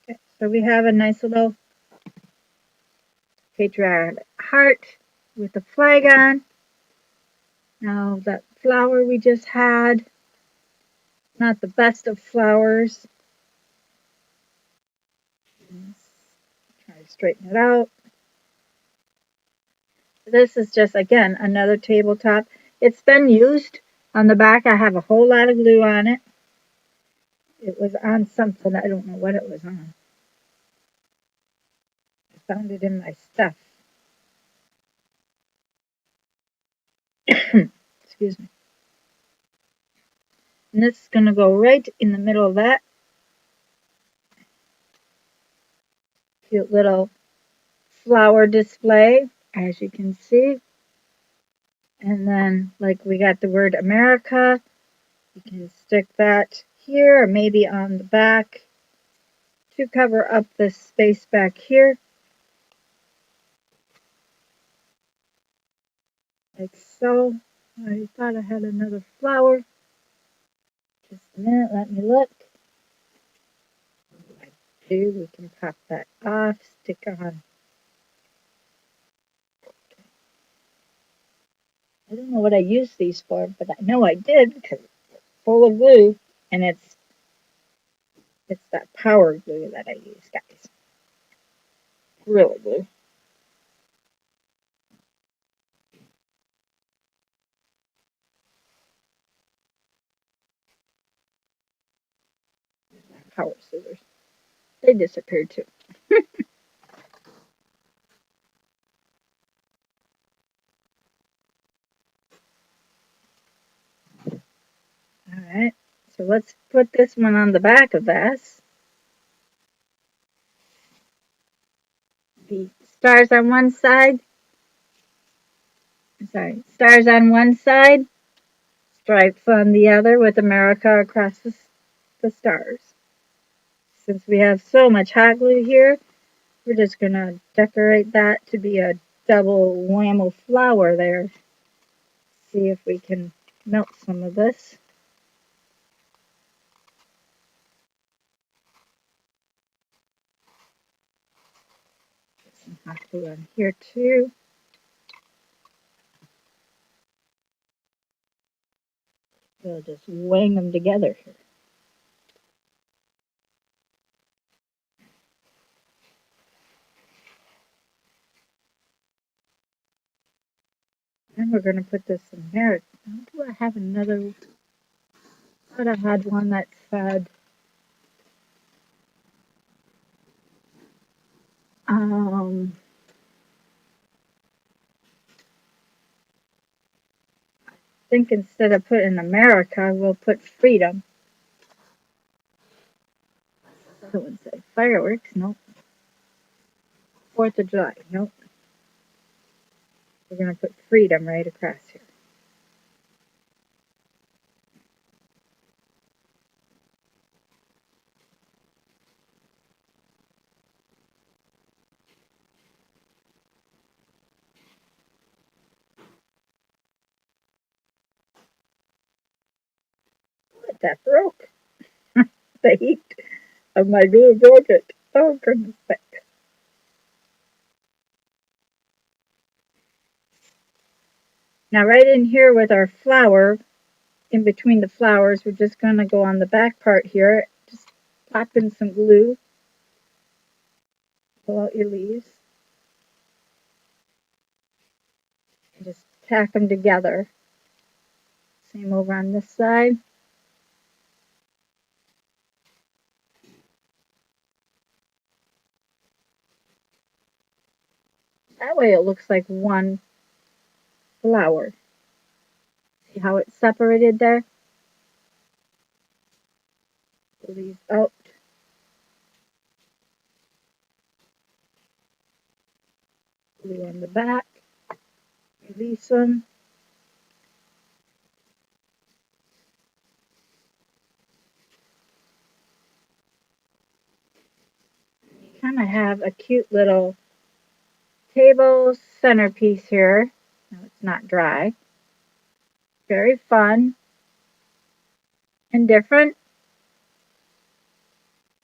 Okay, so we have a nice little patriotic heart with a flag on. Now that flower we just had, not the best of flowers. Let's try to straighten it out. This is just, again, another tabletop. It's been used. On the back, I have a whole lot of glue on it. It was on something. I don't know what it was on. I found it in my stuff. Excuse me. And this is going to go right in the middle of that. Cute little flower display, as you can see. And then, like we got the word America, you can stick that here or maybe on the back to cover up the space back here. Like so. I thought I had another flower. Just a minute, let me look. I do. We can pop that off, stick on. I don't know what I used these for, but I know I did because it's full of glue, and it's that power glue that I use, guys. Really glue. Power scissors. They disappeared too. All right. So let's put this one on the back of this. The stars on one side. Sorry, stars on one side, stripes on the other with America across the stars. Since we have so much hot glue here, we're just going to decorate that to be a double whammo flower there. See if we can melt some of this. Get some hot glue on here too. We'll just wang them together here. And we're going to put this in there. Do I have another? I thought I had one that said think instead of putting America, we'll put freedom. Someone say fireworks. Nope. 4th of July. Nope. We're going to put freedom right across here. What? That broke. The heat of my glue broke it. Oh, goodness sake. Now, right in here with our flower, in between the flowers, we're just going to go on the back part here. Just pop in some glue. Pull out your leaves. And just tack them together. Same over on this side. That way it looks like one flower. See how it's separated there? Pull these out. Glue on the back. Release them. Kind of have a cute little table centerpiece here. Now it's not dry. Very fun and different,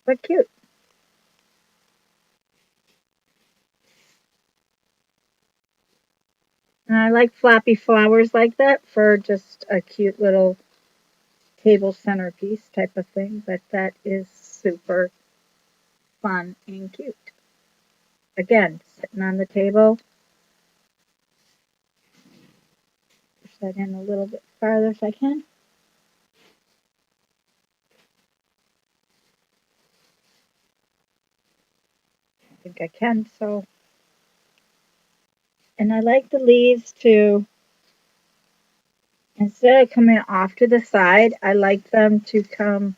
but cute. And I like floppy flowers like that for just a cute little table centerpiece type of thing, but that is super fun and cute. Again, sitting on the table. Push that in a little bit farther if I can. I think I can, so. And I like the leaves to, instead of coming off to the side, I like them to come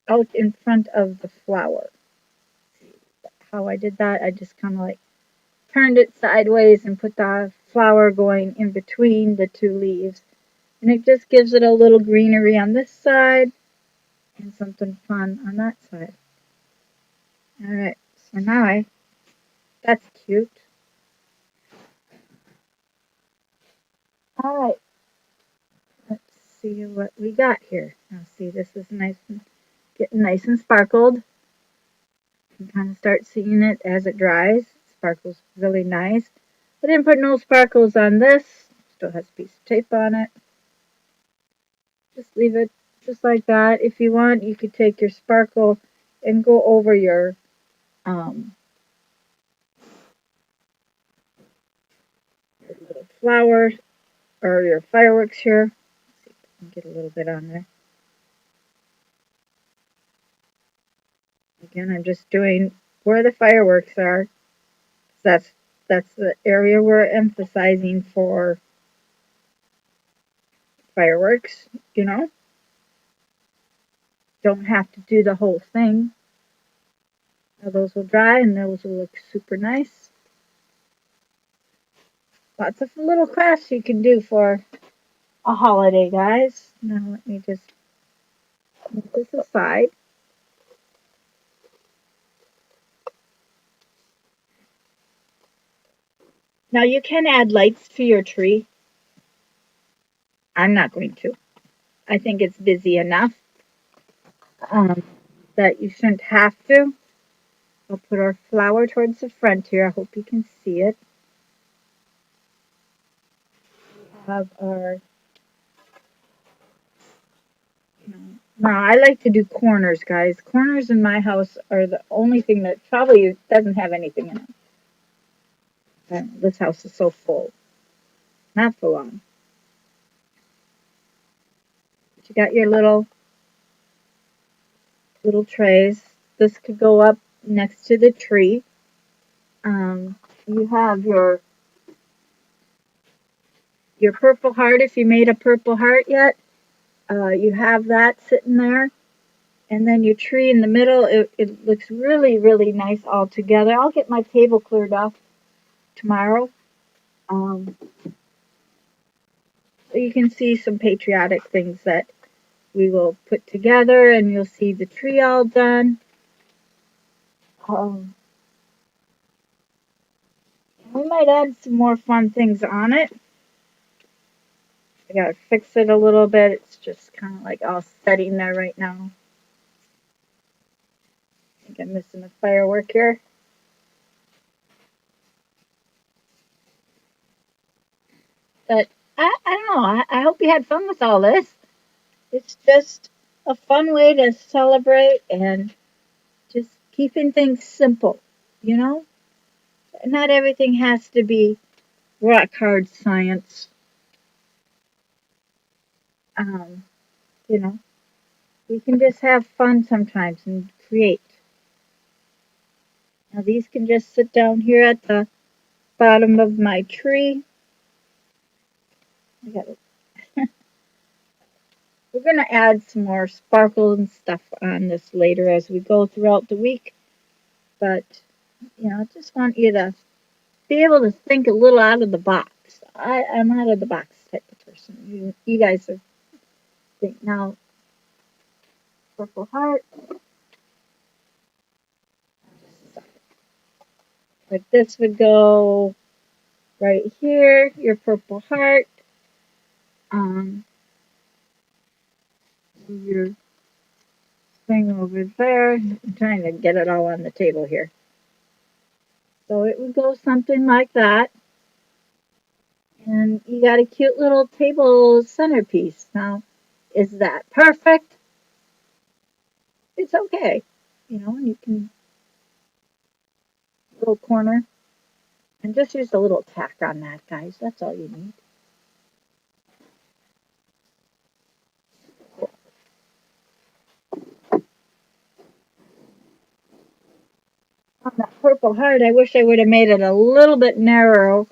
out in front of the flower. How I did that, I just kind of like turned it sideways and put the flower going in between the two leaves. And it just gives it a little greenery on this side and something fun on that side. Alright, so now that's cute. Alright, let's see what we got here. Now see, this is nice and getting nice and sparkled. You can kind of start seeing it as it dries. It sparkles really nice. I didn't put no sparkles on this. Still has a piece of tape on it. Just leave it just like that. If you want, you could take your sparkle and go over your little flowers or your fireworks here. Let's see if I can get a little bit on there. Again, I'm just doing where the fireworks are. That's the area we're emphasizing for fireworks, you know. Don't have to do the whole thing. Now those will dry and those will look super nice. Lots of little crafts you can do for a holiday, guys. Now let me just move this aside. Now you can add lights to your tree. I'm not going to. I think it's busy enough um, that you shouldn't have to. I'll put our flower towards the front here. I hope you can see it. We have our. Now I like to do corners, guys. Corners in my house are the only thing that probably doesn't have anything in it. This house is so full. Not for long. But you got your little trays. This could go up next to the tree. You have your your purple heart, if you made a purple heart yet, you have that sitting there. And then your tree in the middle, it looks really, really nice all together. I'll get my table cleared off tomorrow. Um, so you can see some patriotic things that we will put together, and you'll see the tree all done. Um, we might add some more fun things on it. I gotta fix it a little bit. It's just kind of like all setting there right now. I think I'm missing a firework here. But I don't know. I hope you had fun with all this. It's just a fun way to celebrate and just keeping things simple, you know? Not everything has to be rock hard science. Um, you know, we can just have fun sometimes and create. Now these can just sit down here at the bottom of my tree. I got We're going to add some more sparkle and stuff on this later as we go throughout the week. But, I just want you to be able to think a little out of the box. I'm out of the box type of person. You guys are think now, purple heart. Like this would go right here, your purple heart. Um, your thing over there. I'm trying to get it all on the table here. So it would go something like that. And you got a cute little table centerpiece. Now, is that perfect? It's okay. And you can little corner and just use a little tack on that, guys. That's all you need. On that purple heart, I wish I would have made it a little bit narrower.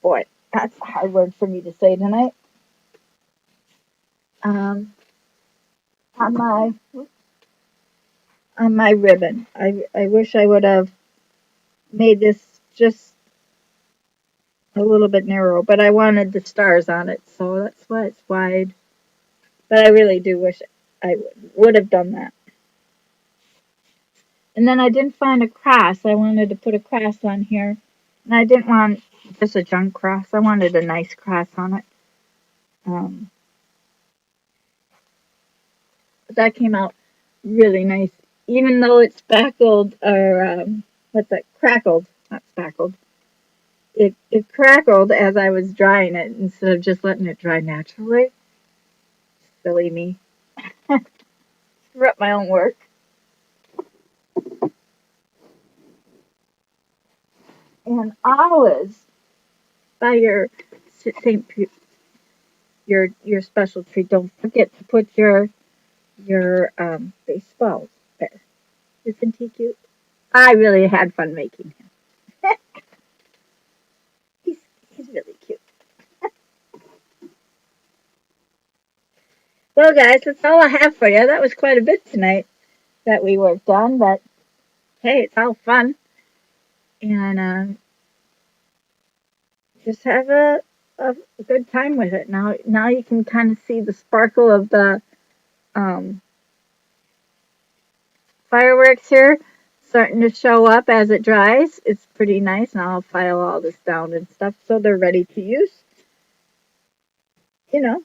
Boy, that's a hard word for me to say tonight. Um, on my ribbon, I wish I would have made this just a little bit narrow, but I wanted the stars on it, so that's why it's wide. But I really do wish I would have done that. And then I didn't find a cross. I wanted to put a cross on here. And I didn't want just a junk cross. I wanted a nice cross on it. Um, but that came out really nice. Even though it's spackled, or what's that? Crackled. Not spackled. It crackled as I was drying it instead of just letting it dry naturally. Silly me. Screw up my own work. And always by your St. your special tree, don't forget to put your baseball there. Isn't he cute? I really had fun making him. he's he's really cute. Well, guys, that's all I have for you. That was quite a bit tonight that we worked on, but hey, it's all fun, and just have a good time with it. Now you can kind of see the sparkle of the um, fireworks here starting to show up as it dries. It's pretty nice. Now I'll file all this down and stuff so they're ready to use. You know,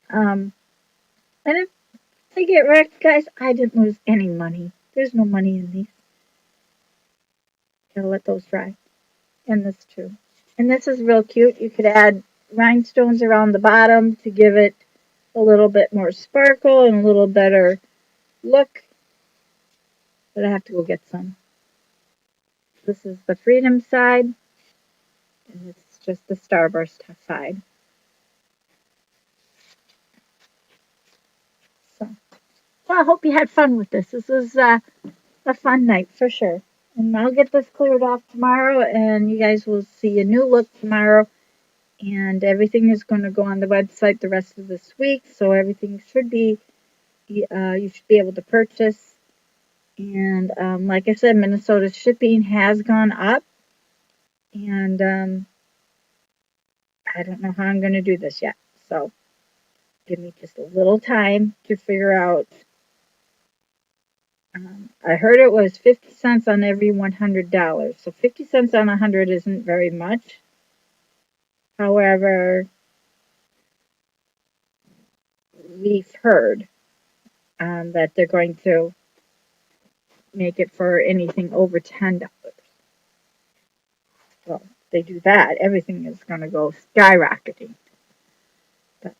um, and if they get wrecked, guys, I didn't lose any money. There's no money in these. Gotta let those dry. And this too. And this is real cute. You could add rhinestones around the bottom to give it a little bit more sparkle and a little better look. But I have to go get some. This is the freedom side, and it's just the starburst side. So, well, I hope you had fun with this. This was a fun night for sure. And I'll get this cleared off tomorrow, and you guys will see a new look tomorrow. And everything is going to go on the website the rest of this week, so everything should be you should be able to purchase. And like I said, Minnesota shipping has gone up, and I don't know how I'm going to do this yet. So give me just a little time to figure out. I heard it was 50 cents on every $100. So 50 cents on 100 isn't very much. However, we've heard that they're going to make it for anything over $10. Well, if they do that, everything is going to go skyrocketing. But,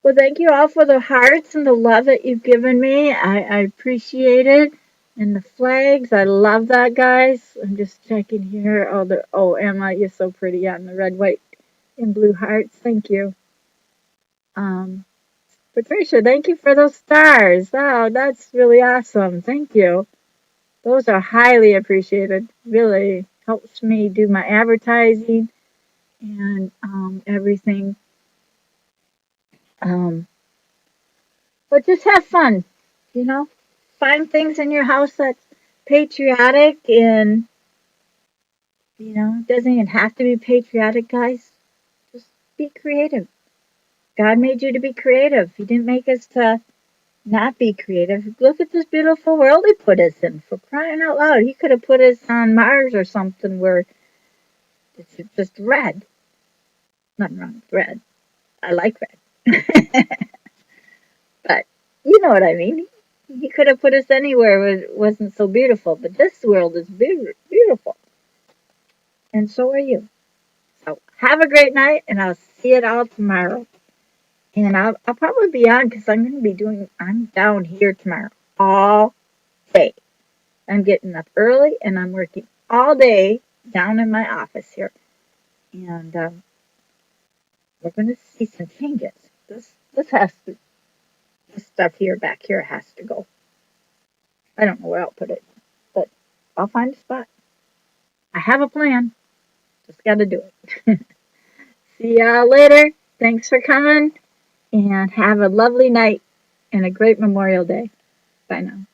well, thank you all for the hearts and the love that you've given me. I appreciate it. And the flags, I love that, guys. I'm just checking here. Oh, Emma, you're so pretty on the red, white, and blue hearts. Thank you. Um, Patricia, thank you for those stars. Wow, that's really awesome. Thank you. Those are highly appreciated. Really helps me do my advertising and everything. Um, but just have fun, you know. Find things in your house that's patriotic, and it doesn't even have to be patriotic, guys. Just be creative. God made you to be creative. He didn't make us to not be creative. Look at this beautiful world He put us in. For crying out loud, He could have put us on Mars or something where it's just red. Nothing wrong with red. I like red. But you know what I mean. He could have put us anywhere where it wasn't so beautiful. But this world is beautiful. And so are you. So have a great night, and I'll see it all tomorrow. And I'll probably be on because I'm down here tomorrow all day. I'm getting up early, and I'm working all day down in my office here. And we're going to see some changes. This has to, this stuff here back here has to go. I don't know where I'll put it, but I'll find a spot. I have a plan. Just got to do it. See y'all later. Thanks for coming, and have a lovely night and a great Memorial Day. Bye now.